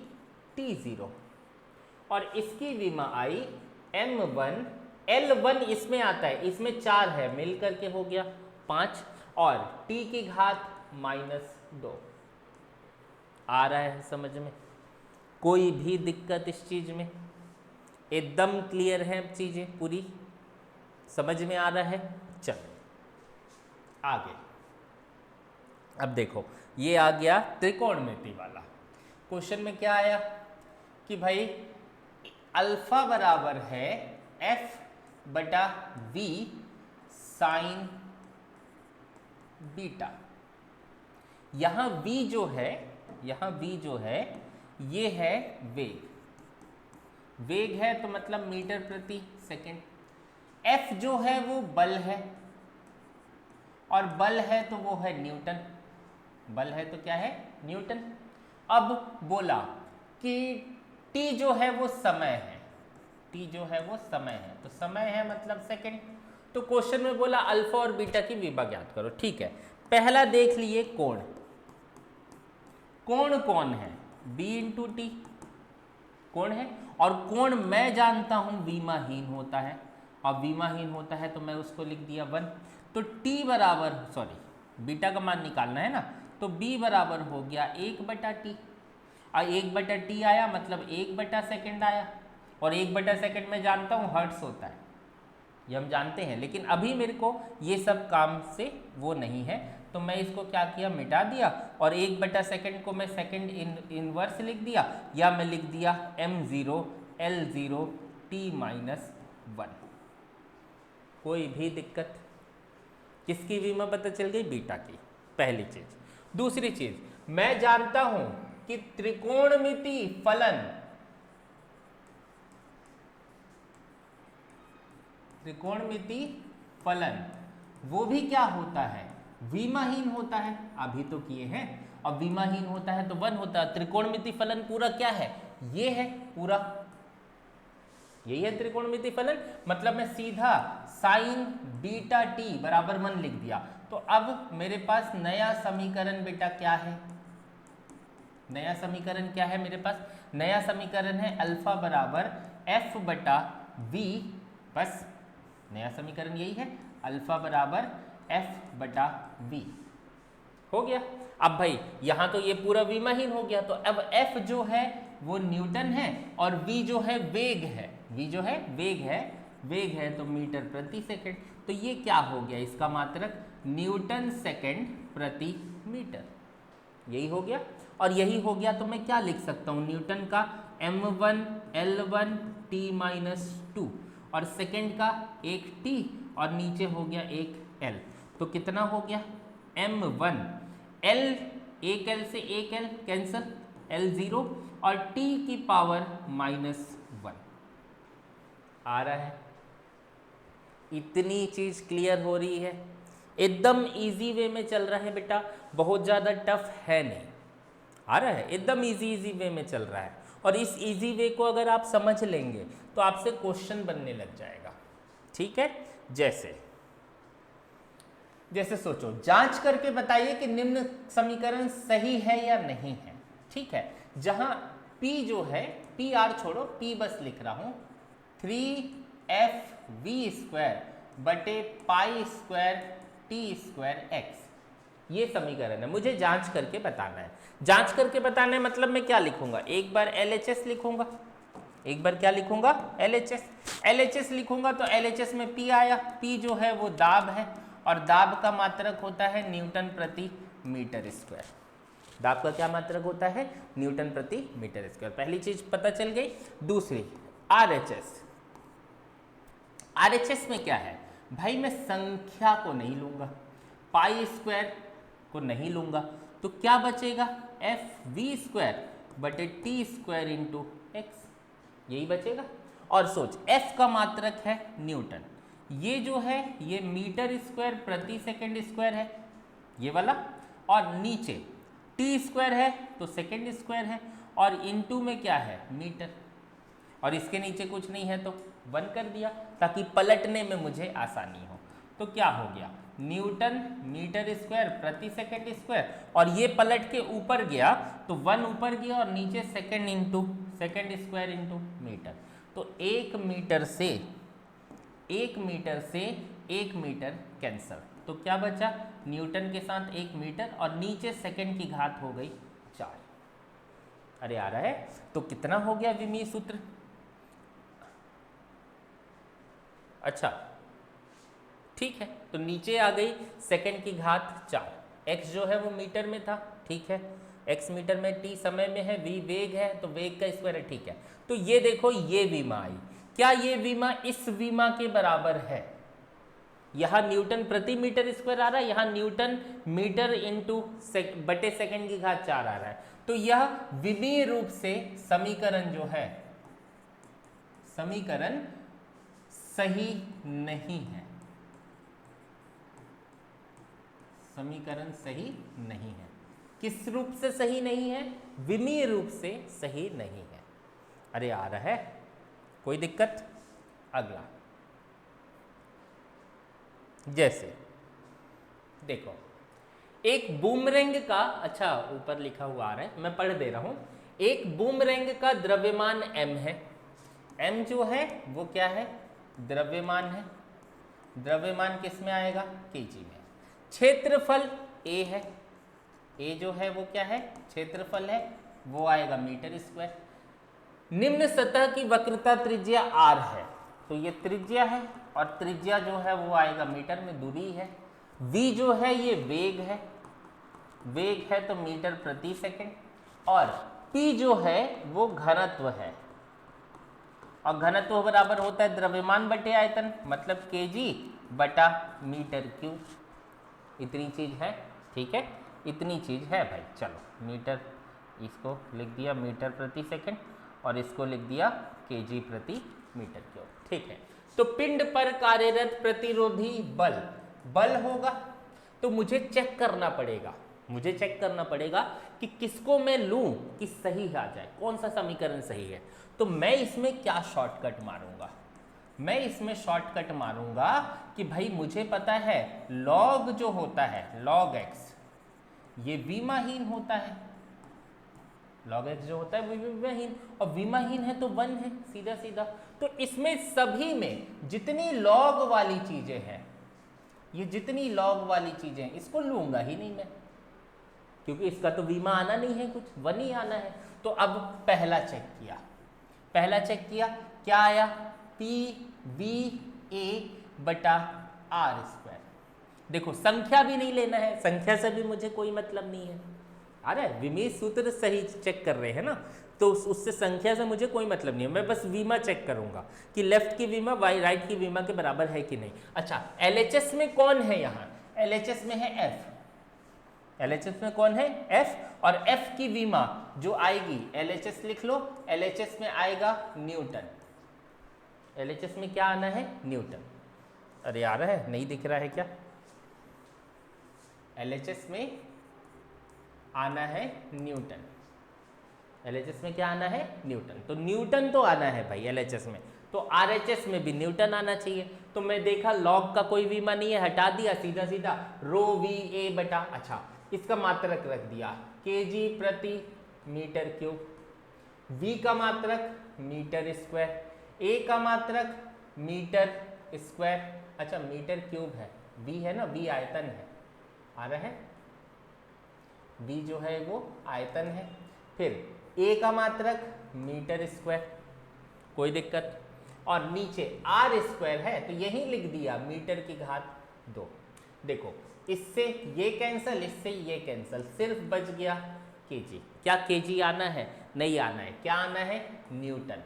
T0, और इसकी विमा आई m1 L1, इसमें आता है, इसमें 4 है, मिलकर के हो गया 5, और T की घात -2। आ रहा है समझ में, कोई भी दिक्कत इस चीज में, एकदम क्लियर है चीजें, पूरी समझ में आ रहा है। चलो आगे, अब देखो ये आ गया त्रिकोणमिति वाला। क्वेश्चन में क्या आया कि भाई अल्फा बराबर है F/V साइन बीटा। यहाँ V जो है ये है वेग है, तो मतलब मीटर प्रति सेकंड। F जो है वो बल है, और बल है तो वो है न्यूटन, बल है तो क्या है, न्यूटन। अब बोला कि T जो है वो समय है, तो समय है मतलब सेकंड। तो क्वेश्चन में बोला अल्फा और बीटा की विभा ज्ञात करो। ठीक है, पहला देख लिए कोण कौन है, B × T कोण है, और कोण मैं जानता हूं विमाहीन होता है, और विमाहीन होता है तो मैं उसको लिख दिया 1। तो T बराबर, सॉरी बीटा का मान निकालना है ना, तो B बराबर हो गया 1/T, और 1/T आया मतलब 1/सेकंड आया, और 1/सेकंड में जानता हूँ हर्ट्स होता है, ये हम जानते हैं, लेकिन अभी मेरे को ये सब काम से वो नहीं है, तो मैं इसको क्या किया, मिटा दिया, और 1/सेकंड को मैं सेकंड इनवर्स लिख दिया, या मैं लिख दिया m0 L0 T-1। कोई भी दिक्कत, किसकी विमा पता चल गई, बीटा की, पहली चीज। दूसरी चीज, मैं जानता हूं कि त्रिकोणमिति फलन वो भी क्या होता है, विमाहीन होता है, अभी तो किए हैं, अब विमाहीन होता है तो 1 होता है। त्रिकोणमिति फलन पूरा क्या है, ये है पूरा, यही है त्रिकोणमिति फलन, मतलब मैं सीधा साइन बीटा T बराबर 1 लिख दिया। तो अब मेरे पास नया समीकरण बेटा क्या है, नया समीकरण क्या है मेरे पास, नया समीकरण है अल्फा बराबर F/V, बस नया समीकरण यही है, अल्फा बराबर एफ बटा वी हो गया। अब भाई यहाँ तो ये पूरा विमाहीन हो गया, तो अब एफ जो है वो न्यूटन है और वी जो है वेग है, वी जो है वेग है तो मीटर प्रति सेकंड। तो ये क्या हो गया, इसका मात्रक न्यूटन सेकंड प्रति मीटर, यही हो गया। और यही हो गया तो मैं क्या लिख सकता हूँ, न्यूटन का m1 L1 T-2 और सेकंड का एक T और नीचे हो गया एक L। तो कितना हो गया m1 L, एक L से एक L कैंसल, L0 और T की पावर -1 आ रहा है। इतनी चीज क्लियर हो रही है, एकदम इजी वे में चल रहा है बेटा, बहुत ज़्यादा टफ है नहीं, आ रहा है, एकदम इजी वे में चल रहा है। और इस इजी वे को अगर आप समझ लेंगे तो आपसे क्वेश्चन बनने लग जाएगा, ठीक है। जैसे सोचो, जांच करके बताइए कि निम्न समीकरण सही है या नहीं है, ठीक है। जहां P जो है, पी आर छोड़ो, P बस लिख रहा हूं, 3FV² बटे π² T² x, ये समीकरण है, मुझे जांच करके बताना है। जांच करके बताना है मतलब मैं क्या लिखूंगा, एक बार LHS लिखूंगा, एक बार क्या लिखूंगा LHS लिखूंगा तो LHS में P आया, P जो है वो दाब है और दाब का मात्रक होता है न्यूटन प्रति मीटर स्क्वायर। दाब का क्या मात्रक होता है, न्यूटन प्रति मीटर स्क्वायर। पहली चीज पता चल गई। दूसरी RHS में क्या है भाई, मैं संख्या को नहीं लूंगा, π² को नहीं लूंगा, तो क्या बचेगा FV² बटे T² इंटू एक्स, यही बचेगा। और सोच, F का मात्रक है न्यूटन, ये जो है ये मीटर स्क्वायर प्रति सेकंड स्क्वायर है ये वाला, और नीचे T² है तो सेकंड स्क्वायर है, और इंटू में क्या है मीटर, और इसके नीचे कुछ नहीं है तो 1 कर दिया ताकि पलटने में मुझे आसानी हो। तो क्या हो गया, न्यूटन मीटर स्क्वायर प्रति सेकंड स्क्वायर, और ये पलट के ऊपर गया तो 1 ऊपर गया और नीचे second into second square into metre. तो 1 मीटर से 1 मीटर कैंसल, तो क्या बचा, न्यूटन के साथ 1 मीटर और नीचे सेकंड की घात हो गई 4। अरे आ रहा है, तो कितना हो गया विमीय सूत्र, अच्छा ठीक है, तो नीचे आ गई सेकंड की घात 4, x जो है वो मीटर में था, ठीक है, x मीटर में, t समय में है, v वेग है तो वेग का स्क्वायर है, ठीक है। तो ये देखो ये विमा आई, क्या ये विमा इस विमा के बराबर है, यहाँ न्यूटन प्रति मीटर स्क्वायर आ रहा है, यहाँ न्यूटन मीटर इंटू बटे सेकंड की घात 4 आ रहा है, तो यह विमीय रूप से समीकरण जो है, समीकरण सही नहीं है, समीकरण सही नहीं है। किस रूप से सही नहीं है, विमीय रूप से सही नहीं है। अरे आ रहा है, कोई दिक्कत। अगला, जैसे देखो एक बूमरैंग का, अच्छा ऊपर लिखा हुआ आ रहा है मैं पढ़ दे रहा हूं, एक बूमरैंग का द्रव्यमान m है, m जो है वो क्या है, द्रव्यमान है, द्रव्यमान किस में आएगा, kg में। क्षेत्रफल a है, a जो है वो क्या है, क्षेत्रफल है, वो आएगा मीटर स्क्वायर। निम्न सतह की वक्रता त्रिज्या r है, तो ये त्रिज्या है और त्रिज्या जो है वो आएगा मीटर में, दूरी है। v जो है ये वेग है, वेग है तो मीटर प्रति सेकंड, और p जो है वो घनत्व है, और घनत्व बराबर होता है द्रव्यमान बटे आयतन, मतलब kg बटा मीटर क्यूब। इतनी चीज है, ठीक है, इतनी चीज है भाई। चलो मीटर, इसको लिख दिया मीटर प्रति सेकंड और इसको लिख दिया kg प्रति मीटर क्यूब, ठीक है। तो पिंड पर कार्यरत प्रतिरोधी बल, बल होगा तो मुझे चेक करना पड़ेगा, मुझे चेक करना पड़ेगा कि किसको मैं लूं कि सही आ जाए, कौन सा समीकरण सही है। तो मैं इसमें क्या शॉर्टकट मारूंगा, मैं इसमें शॉर्टकट मारूंगा कि भाई मुझे पता है लॉग जो होता है, लॉग x ये विमाहीन होता है, लॉग x जो होता है वो विमाहीन, और विमाहीन है तो 1 है, सीधा सीधा। तो इसमें सभी में जितनी लॉग वाली चीजें हैं ये जितनी लॉग वाली चीजें हैं इसको लूंगा ही नहीं मैं, क्योंकि इसका तो वीमा आना नहीं है, कुछ 1 ही आना है। तो अब पहला चेक किया, क्या आया, पी वी ए बटा आर स्क्वायर। देखो संख्या भी नहीं लेना है, संख्या से भी मुझे कोई मतलब नहीं है। अरे विमेय सूत्र सही चेक कर रहे हैं ना, तो उससे संख्या से मुझे कोई मतलब नहीं है, मैं बस वीमा चेक करूंगा कि लेफ्ट की वीमा राइट की वीमा के बराबर है कि नहीं। अच्छा एलएचएस में कौन है, यहाँ एलएचएस में है एफ, एलएचएस में कौन है एफ, और एफ की वीमा जो आएगी, एलएचएस लिख लो, एलएचएस में आएगा न्यूटन, एलएचएस में क्या आना है न्यूटन। अरे आ रहा है, नहीं दिख रहा है क्या, एलएचएस में आना है न्यूटन, एलएचएस में क्या आना है न्यूटन, तो न्यूटन तो आना है भाई एलएचएस में, तो आरएचएस में भी न्यूटन आना चाहिए। तो मैं देखा लॉग का कोई वीमा नहीं है, हटा दिया, सीधा सीधा रो वी ए बटा, अच्छा इसका मात्रक रख दिया केजी प्रति मीटर क्यूब, वी का मात्रक मीटर स्क्वायर, ए का मात्रक मीटर स्क्वायर, अच्छा मीटर क्यूब है, वी है ना, वी आयतन है, आ रहा है, वी जो है वो आयतन है, फिर ए का मात्रक मीटर स्क्वायर, कोई दिक्कत, और नीचे आर स्क्वायर है तो यही लिख दिया मीटर की घात 2। देखो इससे ये कैंसल, इससे ये कैंसल, सिर्फ बच गया केजी। क्या केजी आना है, नहीं आना है, क्या आना है न्यूटन,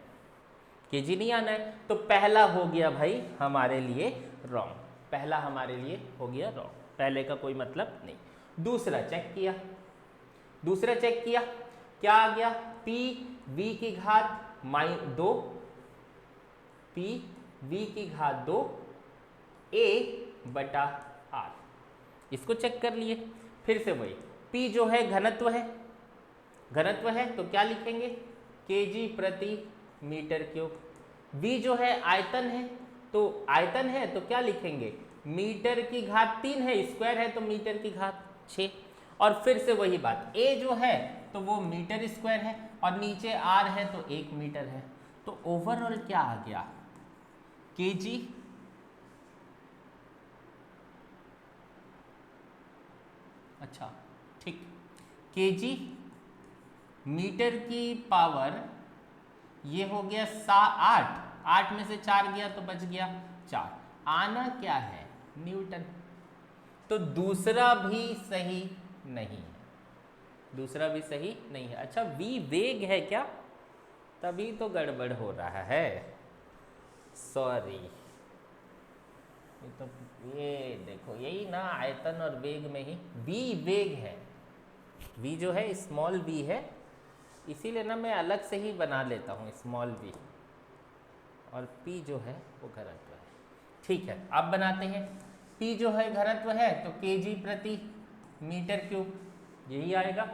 केजी नहीं आना है, तो पहला हो गया भाई हमारे लिए रॉन्ग, पहला हमारे लिए हो गया रॉन्ग, पहले का कोई मतलब नहीं। दूसरा चेक किया, क्या आ गया, पी वी की घात -2, पी वी की घात 2 ए बटा आर, इसको चेक कर लिए। फिर से वही, पी जो है घनत्व है तो क्या लिखेंगे केजी प्रति मीटर क्यूब, वी जो है आयतन है तो क्या लिखेंगे मीटर की घात 3 है, स्क्वायर है तो मीटर की घात 6, और फिर से वही बात, ए जो है तो वो मीटर स्क्वायर है और नीचे आर है तो 1 मीटर है, तो ओवरऑल क्या आ गया केजी अच्छा ठीक, केजी मीटर की पावर ये हो गया 8 में से 4 गया तो बच गया 4, आना क्या है न्यूटन, तो दूसरा भी सही नहीं है, दूसरा भी सही नहीं है। अच्छा वी वेग है क्या, तभी तो गड़बड़ हो रहा है, सॉरी, ये देखो यही ना आयतन और वेग में ही वी वेग है, वी जो है स्मॉल वी है, इसीलिए ना मैं अलग से ही बना लेता हूँ स्मॉल वी, और पी जो है वो घनत्व है, ठीक है। अब बनाते हैं, पी जो है घनत्व है तो केजी प्रति मीटर क्यूब यही आएगा,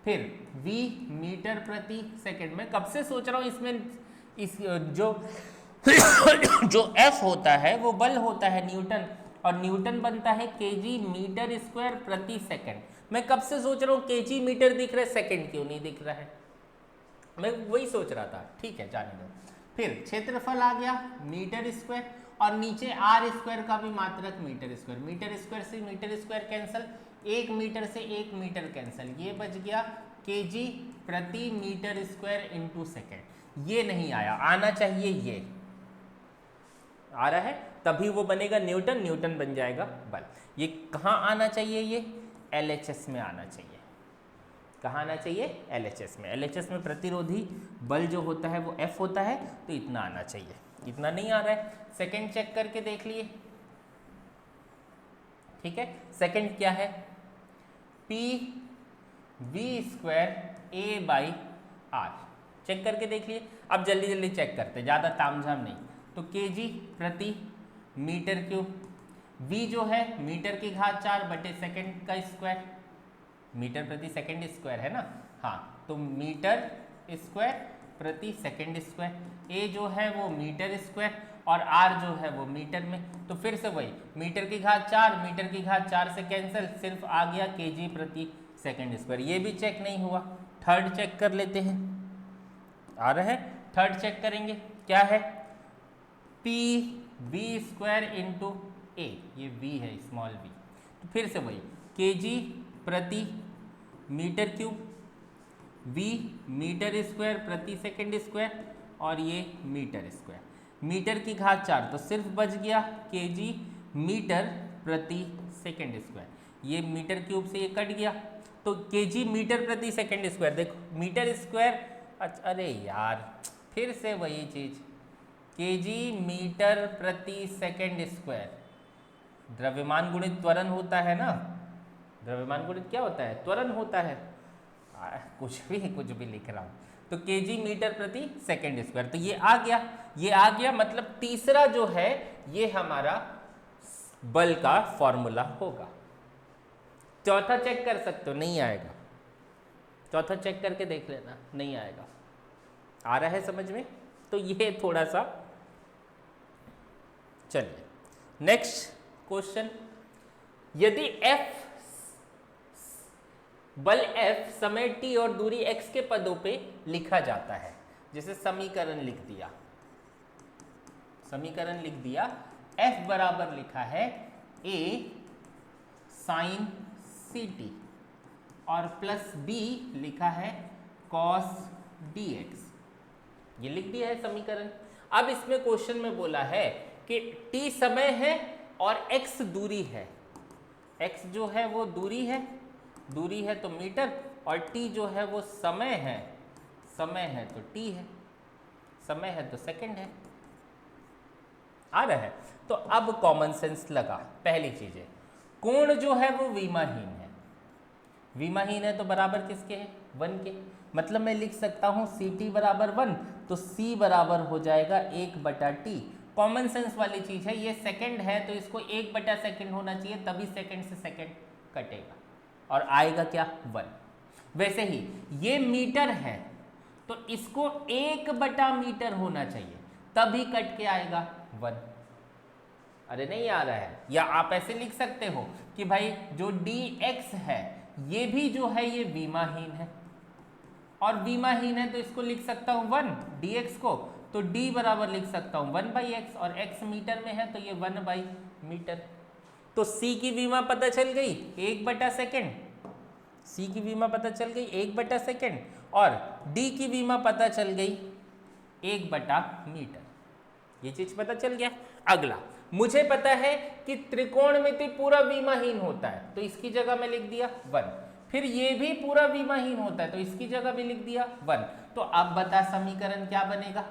फिर वी मीटर प्रति सेकंड। मैं कब से सोच रहा हूँ इसमें इस जो एफ होता है वो बल होता है न्यूटन, और न्यूटन बनता है केजी मीटर स्क्वायर प्रति सेकंड। मैं कब से सोच रहा हूँ केजी मीटर दिख रहा है, सेकंड क्यों नहीं दिख रहा है, मैं वही सोच रहा था, ठीक है जाने दो। फिर क्षेत्रफल आ गया मीटर स्क्वायर, और नीचे आर स्क्वायर का भी मात्रक मीटर स्क्वायर, मीटर स्क्वायर से मीटर स्क्वायर कैंसल, 1 मीटर से 1 मीटर कैंसल, ये बच गया केजी प्रति मीटर स्क्वायर इंटू सेकेंड। ये नहीं आया, आना चाहिए ये, आ रहा है तभी वो बनेगा न्यूटन, न्यूटन बन जाएगा बल। ये कहाँ आना चाहिए, ये एलएचएस में आना चाहिए, कहाँ आना चाहिए एलएचएस में। एलएचएस में प्रतिरोधी बल जो होता है वो एफ होता है, तो इतना आना चाहिए, इतना नहीं आ रहा है। सेकंड चेक करके देख लिए, ठीक है। सेकंड क्या है, p v square a by r, check करके देख लिए। अब जल्दी जल्दी चेक करते, ज़्यादा तामझाम नहीं। तो केजी प्रति मीटर क्यूब, वी जो है मीटर की घात 4 बटे सेकंड का स्क्वायर, मीटर प्रति सेकंड स्क्वायर है ना, हाँ, तो मीटर स्क्वायर प्रति सेकंड स्क्वायर, ए जो है वो मीटर स्क्वायर और आर जो है वो मीटर में, तो फिर से वही मीटर की घात 4, मीटर की घात 4 से कैंसिल, सिर्फ आ गया केजी प्रति सेकंड स्क्वायर। ये भी चेक नहीं हुआ, थर्ड चेक कर लेते हैं, आ रहा है थर्ड चेक करेंगे, क्या है, पी वी स्क्वायर इंटू ए, ये v है, स्मॉल v। तो फिर से वही केजी प्रति metre cube, v metre square प्रति सेकंड स्क्वायर, और ये मीटर स्क्वायर, मीटर की घात 4, तो सिर्फ बच गया केजी मीटर प्रति सेकंड स्क्वायर। ये मीटर क्यूब से ये कट गया, तो केजी मीटर प्रति सेकंड स्क्वायर, देखो मीटर स्क्वायर, अरे यार फिर से वही चीज, केजी मीटर प्रति सेकंड स्क्वायर, द्रव्यमान गुणित त्वरण होता है ना, द्रव्यमान गुणित क्या होता है, त्वरण होता है। कुछ भी लिख रहा हूँ, तो केजी मीटर प्रति सेकंड स्क्वायर, तो ये आ गया, ये आ गया, मतलब तीसरा जो है ये हमारा बल का फॉर्मूला होगा। चौथा चेक कर सकते हो, नहीं आएगा, चौथा चेक करके देख लेना, नहीं आएगा। आ रहा है समझ में? तो ये थोड़ा सा, चलिए नेक्स्ट क्वेश्चन, यदि F बल F समय t और दूरी x के पदों पे लिखा जाता है, जैसे समीकरण लिख दिया, समीकरण लिख दिया, F बराबर लिखा है a साइन ct और प्लस b लिखा है cos dx, ये लिख दिया है समीकरण। अब इसमें क्वेश्चन में बोला है कि t समय है और x दूरी है, x जो है वो दूरी है, दूरी है तो मीटर, और t जो है वो समय है, समय है तो t है, समय है तो सेकंड है। आ रहा है? तो अब कॉमन सेंस लगा। पहली चीज है कोण जो है वो विमाहीन है, विमाहीन है तो बराबर किसके है, 1 के, मतलब मैं लिख सकता हूं ct बराबर 1, तो c बराबर हो जाएगा 1/t। कॉमन सेंस वाली चीज है, ये सेकंड है तो इसको 1/सेकंड होना चाहिए, तभी सेकंड से सेकंड कटेगा और आएगा क्या, 1। वैसे ही ये मीटर है तो इसको 1/मीटर होना चाहिए, तभी कट के आएगा 1। अरे नहीं आ रहा है? या आप ऐसे लिख सकते हो कि भाई जो dx है ये भी जो है ये विमाहीन है, और विमाहीन है तो इसको लिख सकता हूं 1 dx को, तो d बराबर लिख सकता हूं 1/x, और x मीटर में है तो ये 1/मीटर। तो c की विमा पता चल गई 1/सेकंड, c की विमा पता चल गई 1/सेकंड, और d की विमा पता चल गई 1/मीटर। ये चीज पता चल गया। अगला मुझे पता है कि त्रिकोणमिति पूरा विमाहीन होता है, तो इसकी जगह मैं लिख दिया 1। फिर ये भी पूरा विमाहीन होता है तो इसकी जगह भी लिख दिया 1। तो अब बता समीकरण क्या बनेगा,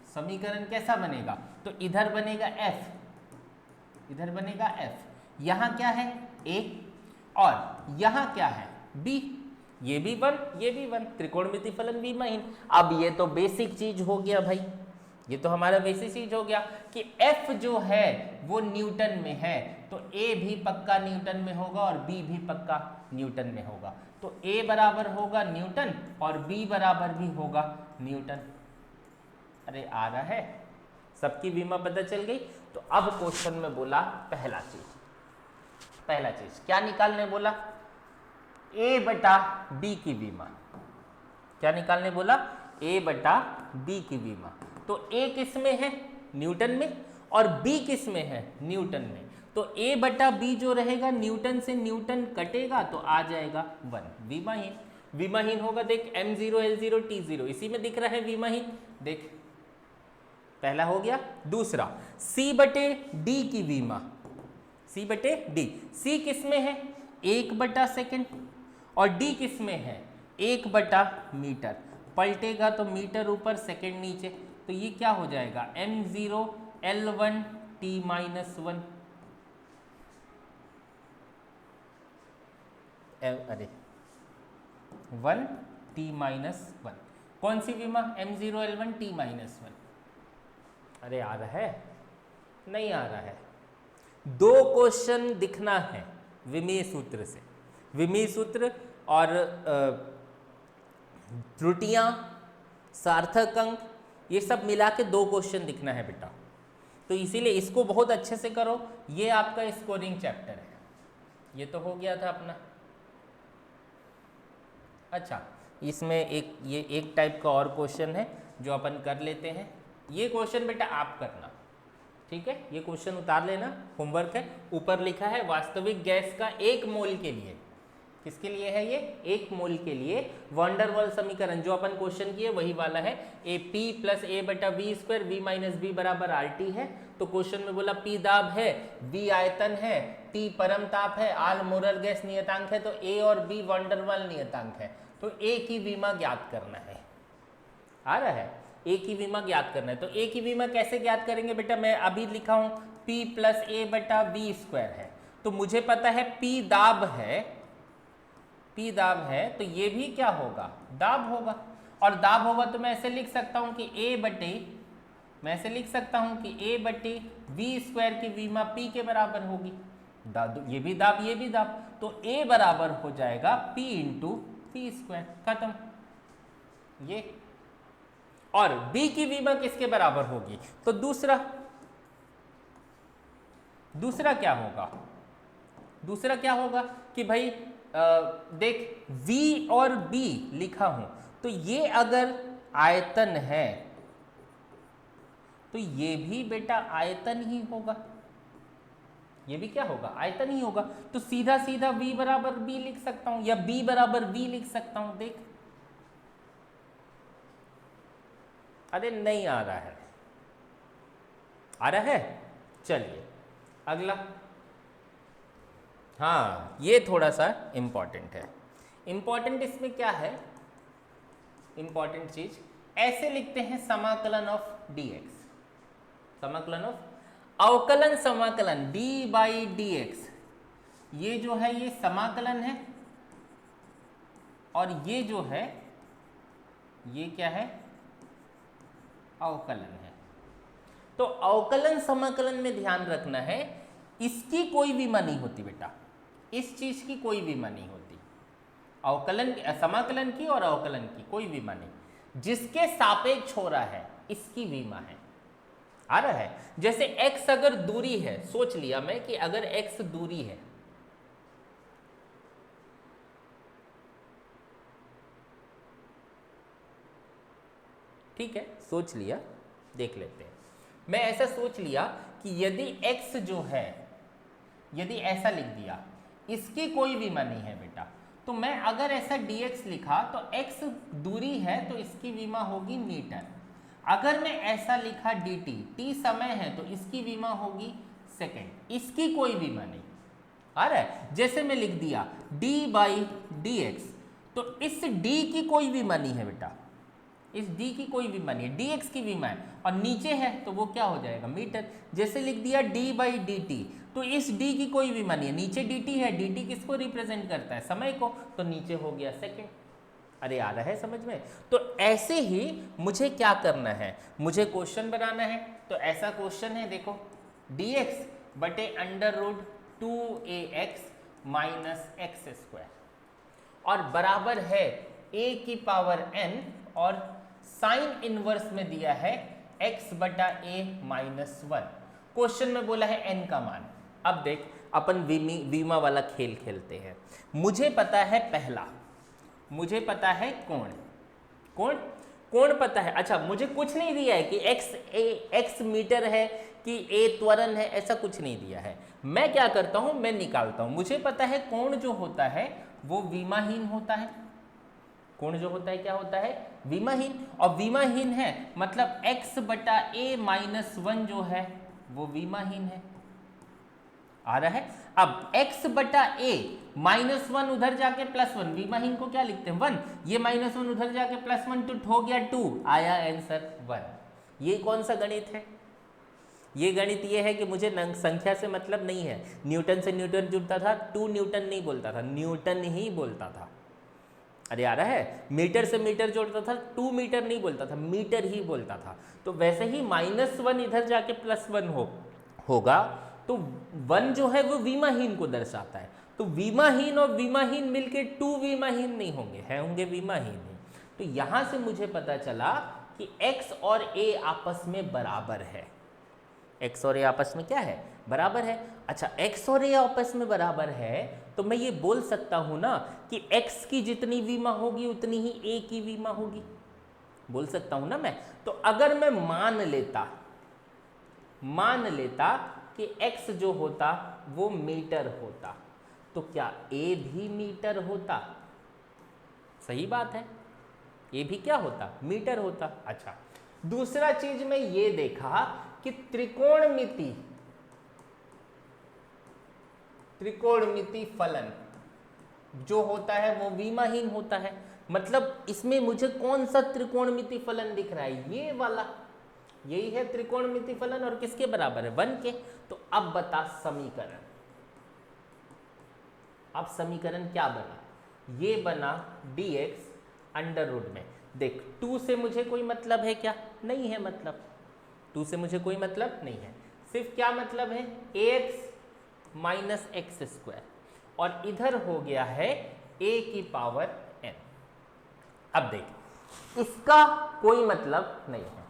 समीकरण कैसा बनेगा, तो इधर बनेगा f, इधर बनेगा f, यहां क्या है a, और यहां क्या है b, ये भी 1, ये भी 1, त्रिकोणमिति फलन विमाहीन। अब ये तो बेसिक चीज हो गया भाई, ये तो हमारा बेसिक चीज हो गया कि f जो है वो न्यूटन में है, तो a भी पक्का न्यूटन में होगा और b भी पक्का न्यूटन में होगा, तो a बराबर होगा न्यूटन और b बराबर भी होगा न्यूटन। अरे आ रहा है? सबकी विमा पता चल गई। तो अब क्वेश्चन में बोला पहला चीज क्या निकालने बोला, a/b की विमा, क्या निकालने बोला, a/b की विमा। तो a किस में है, न्यूटन में, और b किस में है, न्यूटन में, तो a/b जो रहेगा न्यूटन से न्यूटन कटेगा तो आ जाएगा 1, विमाहीन। विमाहीन होगा, देख m0 l0 t0 इसी में दिख रहा है विमाहीन, देख पहला हो गया। दूसरा c/d की विमा, c/d, c किस में है 1/सेकंड, और d किस में है 1/मीटर, पलटेगा तो मीटर ऊपर सेकंड नीचे, तो ये क्या हो जाएगा m0 l1 t-1, अरे 1 t-1, कौन सी विमा, m0 l1 t-1। अरे आ रहा है, नहीं आ रहा है? 2 क्वेश्चन दिखना है विमीय सूत्र से, विमीय सूत्र और त्रुटियां, सार्थक अंक, ये सब मिला के 2 क्वेश्चन दिखना है बेटा, तो इसीलिए इसको बहुत अच्छे से करो। ये आपका स्कोरिंग चैप्टर है, ये तो हो गया था अपना। अच्छा, इसमें एक टाइप का और क्वेश्चन है जो अपन कर लेते हैं, ये क्वेश्चन बेटा आप करना, ठीक है, ये क्वेश्चन उतार लेना, होमवर्क है। ऊपर लिखा है वास्तविक गैस का 1 मोल के लिए, किसके लिए है ये? 1 मोल के लिए वॉन डेर वाल समीकरण जो अपन क्वेश्चन किए वही वाला है, ए पी प्लस ए बटा v square v minus b बराबर आर टी है। तो क्वेश्चन में बोला पी दाब है, वी आयतन है, टी परम ताप है, आर मोलर गैस नियतांक है, तो ए और बी वॉन डेर वाल नियतांक है। तो ए की विमा ज्ञात करना है, आ रहा है, ए की विमा ज्ञात करना है। तो ए की विमा कैसे ज्ञात करेंगे बेटा? मैं अभी लिखा हूं P प्लस ए बटा वी स्क्वायर है, तो मुझे पता है P दाब है, P दाब है, तो ये भी क्या होगा? दाब होगा। और दाब होगा तो मैं ऐसे लिख सकता हूं कि A बटे, मैं ऐसे लिख सकता हूं कि A बटे वी स्क्वायर की विमा P के बराबर होगी। ये भी दाब, ये भी दाब, तो A बराबर हो जाएगा P इंटू वी स्क्वायर, खत्म ये। और B की विमा किसके बराबर होगी? तो दूसरा क्या होगा? दूसरा क्या होगा कि भाई देख V और B लिखा हूं, तो ये अगर आयतन है तो ये भी बेटा आयतन ही होगा, ये भी क्या होगा? आयतन ही होगा। तो सीधा सीधा V बराबर B लिख सकता हूं या B बराबर V लिख सकता हूं। देख, अरे नहीं आ रहा है, आ रहा है? चलिए अगला, हाँ ये थोड़ा सा इंपॉर्टेंट है। इंपॉर्टेंट इसमें क्या है? इंपॉर्टेंट चीज ऐसे लिखते हैं समाकलन ऑफ dx, समाकलन ऑफ, अवकलन समाकलन d बाई dx, ये जो है ये समाकलन है, और ये जो है ये क्या है? अवकलन है। तो अवकलन समाकलन में ध्यान रखना है, इसकी कोई विमा नहीं होती बेटा, इस चीज की कोई विमा नहीं होती। अवकलन, समाकलन की और अवकलन की कोई विमा नहीं, जिसके सापेक्ष हो रहा है इसकी विमा है, आ रहा है। जैसे x अगर दूरी है, सोच लिया मैं कि अगर x दूरी है, ठीक है, सोच लिया, देख लेते हैं। मैं ऐसा सोच लिया कि यदि x जो है, यदि ऐसा लिख दिया, इसकी कोई विमा नहीं है बेटा, तो मैं अगर ऐसा dx लिखा तो x दूरी है तो इसकी विमा होगी मीटर। अगर मैं ऐसा लिखा dt, t समय है तो इसकी विमा होगी सेकेंड, इसकी कोई विमा नहीं, आ रहा है। जैसे मैं लिख दिया d बाई dx, तो इस d की कोई विमा नहीं है बेटा, इस d की कोई विमा नहीं है, dx की विमा है, और नीचे है तो वो क्या हो जाएगा? मीटर। जैसे लिख दिया d बाई dt, तो इस d की कोई विमा नहीं है, नीचे dt है, dt किसको रिप्रेजेंट करता है? समय को, तो नीचे हो गया सेकेंड। अरे आ रहा है समझ में? तो ऐसे ही मुझे क्या करना है? मुझे क्वेश्चन बनाना है। तो ऐसा क्वेश्चन है, देखो dx बटे under root 2ax minus x square, और बराबर है a की पावर n, और साइन इनवर्स में दिया है x बटा a माइनस 1। क्वेश्चन में बोला है n का मान। अब देख, अपन विमा वाला खेल खेलते हैं। मुझे पता है पहला, मुझे पता है कोण, कोण पता है। अच्छा, मुझे कुछ नहीं दिया है कि x मीटर है कि a त्वरण है, ऐसा कुछ नहीं दिया है। मैं क्या करता हूं? मैं निकालता हूं। मुझे पता है कोण जो होता है वो विमाहीन होता है, कोण जो होता है क्या होता है? विमाहीन। और विमाहीन है मतलब x बटा a माइनस 1 जो है वो विमाहीन है, आ रहा है। अब x बटा a माइनस 1 उधर जाके प्लस 1, विमाहीन को क्या लिखते हैं? 1, ये माइनस 1 उधर जाके प्लस 1, तो हो गया 2, आया आंसर 1। ये कौन सा गणित है? ये गणित ये है कि मुझे संख्या से मतलब नहीं है। न्यूटन से न्यूटन जुड़ता था, 2 न्यूटन नहीं बोलता था, न्यूटन ही बोलता था। अरे आ रहा है? मीटर से मीटर जोड़ता था, 2 मीटर नहीं बोलता था, मीटर ही बोलता था। तो वैसे ही माइनस 1 इधर जाके प्लस 1 होगा, तो 1 जो है वो विमाहीन को दर्शाता है। तो विमाहीन और विमाहीन मिलके 2 विमाहीन नहीं होंगे, है होंगे विमाहीन ही। तो यहां से मुझे पता चला कि x और a आपस में बराबर है। x और a आपस में क्या है? बराबर है। अच्छा, x और a आपस में बराबर है तो मैं ये बोल सकता हूं ना कि x की जितनी विमा होगी उतनी ही a की विमा होगी, बोल सकता हूं ना मैं। तो अगर मैं मान लेता मान लेता कि x जो होता वो मीटर होता, तो क्या a भी मीटर होता? सही बात है, a भी क्या होता? मीटर होता। अच्छा, दूसरा चीज में ये देखा कि त्रिकोणमिति फलन जो होता है वो विमाहीन होता है। मतलब इसमें मुझे कौन सा त्रिकोणमिति फलन दिख रहा है? ये वाला, यही है त्रिकोणमिति फलन, और किसके बराबर है? 1 के। तो अब बता समीकरण, अब समीकरण क्या बना? ये बना dx अंडर रूट में। देख 2 से मुझे कोई मतलब है क्या? नहीं है मतलब, 2 से मुझे कोई मतलब नहीं है, सिर्फ क्या मतलब है? ax माइनस एक्स स्क्वायर, और इधर हो गया है a की पावर n। अब देख इसका कोई मतलब नहीं है,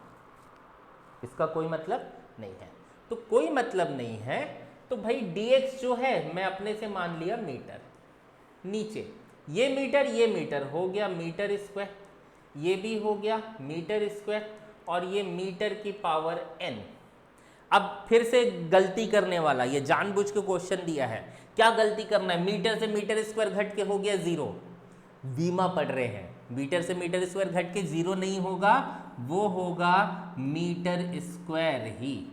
इसका कोई मतलब नहीं है, तो कोई मतलब नहीं है तो भाई dx जो है मैं अपने से मान लिया मीटर, नीचे ये मीटर हो गया मीटर स्क्वायर, ये भी हो गया मीटर स्क्वायर, और ये मीटर की पावर n। अब फिर से गलती करने वाला, ये जानबूझ के क्वेश्चन दिया है, क्या गलती करना है? मीटर से मीटर स्क्वायर घट के हो गया 0, वीमा पढ़ रहे हैं, मीटर से मीटर स्क्वायर घट के 0 नहीं होगा, वो होगा मीटर स्क्वायर ही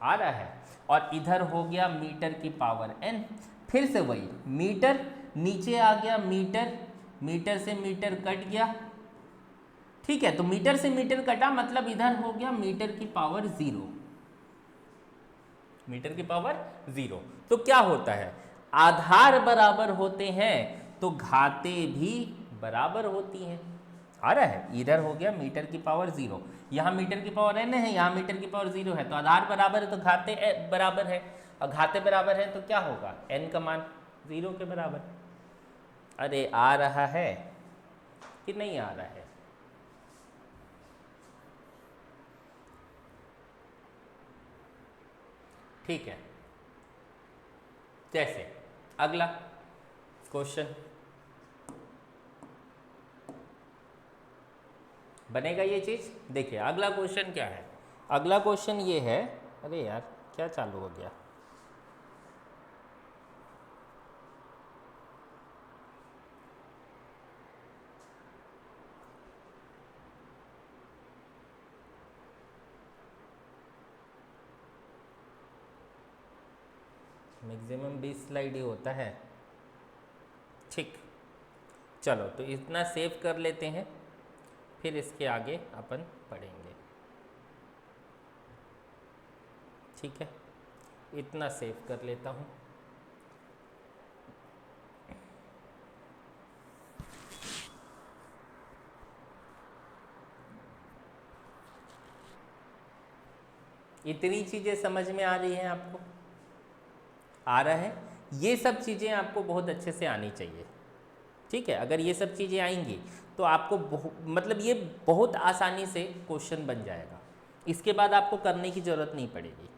आ रहा है, और इधर हो गया मीटर की पावर n। फिर से वही मीटर, नीचे आ गया मीटर, मीटर से मीटर कट गया, ठीक है, तो मीटर से मीटर कटा मतलब इधर हो गया मीटर की पावर 0, मीटर की पावर 0। तो क्या होता है? आधार बराबर होते हैं तो घातें भी बराबर होती हैं। आ रहा है, इधर हो गया मीटर की पावर 0, यहाँ मीटर की पावर n है, यहाँ मीटर की पावर 0 है, तो आधार बराबर है तो घाते बराबर है, और घाते बराबर है तो क्या होगा? n का मान 0 के बराबर। अरे आ रहा है कि नहीं आ रहा है? ठीक है, जैसे अगला क्वेश्चन बनेगा ये चीज। देखिए अगला क्वेश्चन क्या है? अगला क्वेश्चन ये है, अरे यार क्या चालू हो गया? मैक्सिमम 20 स्लाइड ही होता है। ठीक, चलो तो इतना सेव कर लेते हैं, फिर इसके आगे अपन पढ़ेंगे। ठीक है, इतना सेव कर लेता हूँ। इतनी चीज़ें समझ में आ रही हैं आपको? आ रहा है? ये सब चीज़ें आपको बहुत अच्छे से आनी चाहिए। ठीक है, अगर ये सब चीज़ें आएंगी तो आपको मतलब ये बहुत आसानी से क्वेश्चन बन जाएगा, इसके बाद आपको करने की ज़रूरत नहीं पड़ेगी।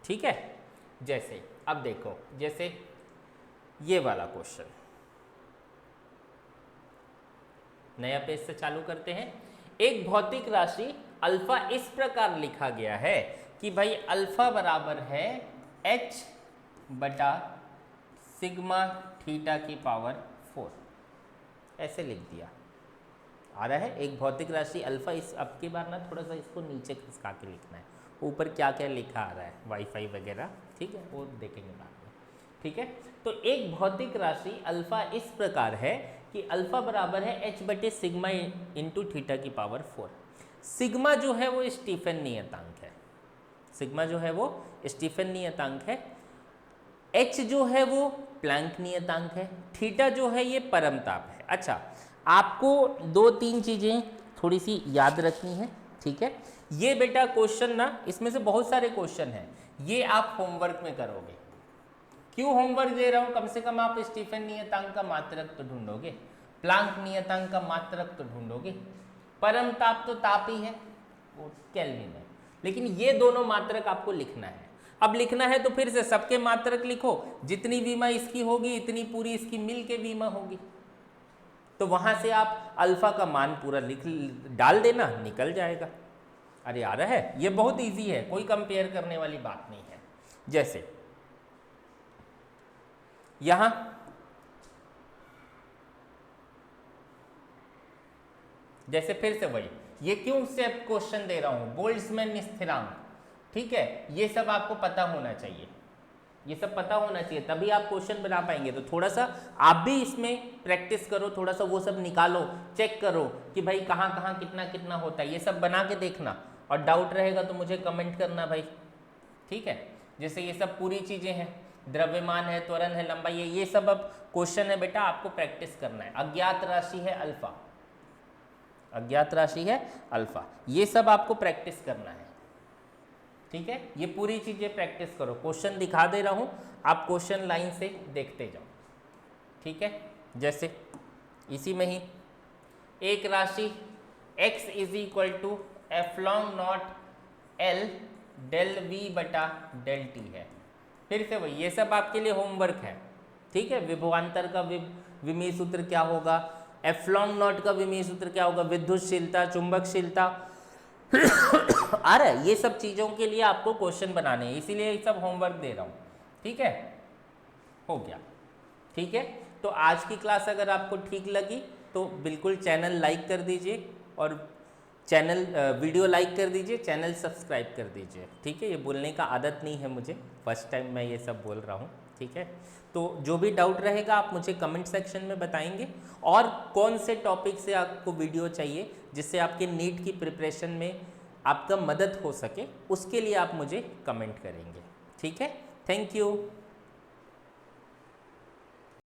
ठीक है, जैसे अब देखो, जैसे ये वाला क्वेश्चन, नया पेज से चालू करते हैं। एक भौतिक राशि अल्फा इस प्रकार लिखा गया है कि भाई अल्फा बराबर है h बटा सिग्मा थीटा की पावर 4, ऐसे लिख दिया। आ रहा है? एक भौतिक राशि अल्फा, इस अब की बार ना थोड़ा सा इसको नीचे खिसका के लिखना है, ऊपर क्या क्या लिखा आ रहा है, वाईफाई वगैरह, ठीक है, वो देखेंगे बाद में। ठीक है, तो एक भौतिक राशि अल्फा इस प्रकार है कि अल्फा बराबर है h बटे सिग्मा इंटू थीटा की पावर 4। सिग्मा जो है वो स्टीफन नियतांक है, सिग्मा जो है वो स्टीफन नियतांक है, h जो है वो प्लैंक नियतांक है, थीटा जो है ये परमताप है। अच्छा, आपको 2-3 चीज़ें थोड़ी सी याद रखनी है। ठीक है, ये बेटा क्वेश्चन ना, इसमें से बहुत सारे क्वेश्चन हैं, ये आप होमवर्क में करोगे। क्यों होमवर्क दे रहा हूँ? कम से कम आप स्टीफन नियतांक का मात्रक तो ढूंढोगे, प्लैंक नियतांक का मात्रक तो ढूंढोगे, परम ताप तो ताप ही है, वो केल्विन है, लेकिन ये दोनों मात्रक आपको लिखना है। अब लिखना है तो फिर से सबके मात्रक लिखो, जितनी वीमा इसकी होगी इतनी पूरी इसकी मिल के वीमा होगी, तो वहां से आप अल्फा का मान पूरा लिख डाल देना, निकल जाएगा। अरे आ रहा है, ये बहुत इजी है, कोई कंपेयर करने वाली बात नहीं है। जैसे यहां जैसे फिर से वही, ये क्यों से क्वेश्चन दे रहा हूं, बोल्ट्जमैन स्थिरांक, ठीक है, ये सब आपको पता होना चाहिए, ये सब पता होना चाहिए, तभी आप क्वेश्चन बना पाएंगे। तो थोड़ा सा आप भी इसमें प्रैक्टिस करो, थोड़ा सा वो सब निकालो, चेक करो कि भाई कहाँ कहाँ कितना कितना होता है, ये सब बना के देखना, और डाउट रहेगा तो मुझे कमेंट करना भाई, ठीक है। जैसे ये सब पूरी चीज़ें हैं, द्रव्यमान है, त्वरण है, लंबाई है, ये सब अब क्वेश्चन है बेटा, आपको प्रैक्टिस करना है। अज्ञात राशि है अल्फा, अज्ञात राशि है अल्फा, ये सब आपको प्रैक्टिस करना है, ठीक है। ये पूरी चीजें प्रैक्टिस करो, क्वेश्चन दिखा दे रहा हूं, आप क्वेश्चन लाइन से देखते जाओ, ठीक है। जैसे इसी में ही एक राशि x is equal to F along not L del V बटा डेल टी है। फिर से वही, ये सब आपके लिए होमवर्क है, ठीक है। विभवांतर का विमीय सूत्र क्या होगा, एफ्लॉन्ग नॉट का विमीय सूत्र क्या होगा, विद्युतशीलता, चुंबकशीलता आ रहा है, ये सब चीज़ों के लिए आपको क्वेश्चन बनाने हैं, इसीलिए ये सब होमवर्क दे रहा हूँ, ठीक है। हो गया, ठीक है। तो आज की क्लास अगर आपको ठीक लगी तो बिल्कुल चैनल लाइक कर दीजिए, और चैनल वीडियो लाइक कर दीजिए, चैनल सब्सक्राइब कर दीजिए, ठीक है। ये बोलने का आदत नहीं है मुझे, फर्स्ट टाइम मैं ये सब बोल रहा हूँ, ठीक है। तो जो भी डाउट रहेगा आप मुझे कमेंट सेक्शन में बताएंगे, और कौन से टॉपिक से आपको वीडियो चाहिए जिससे आपके नीट की प्रिपरेशन में आपका मदद हो सके, उसके लिए आप मुझे कमेंट करेंगे, ठीक है। Thank you.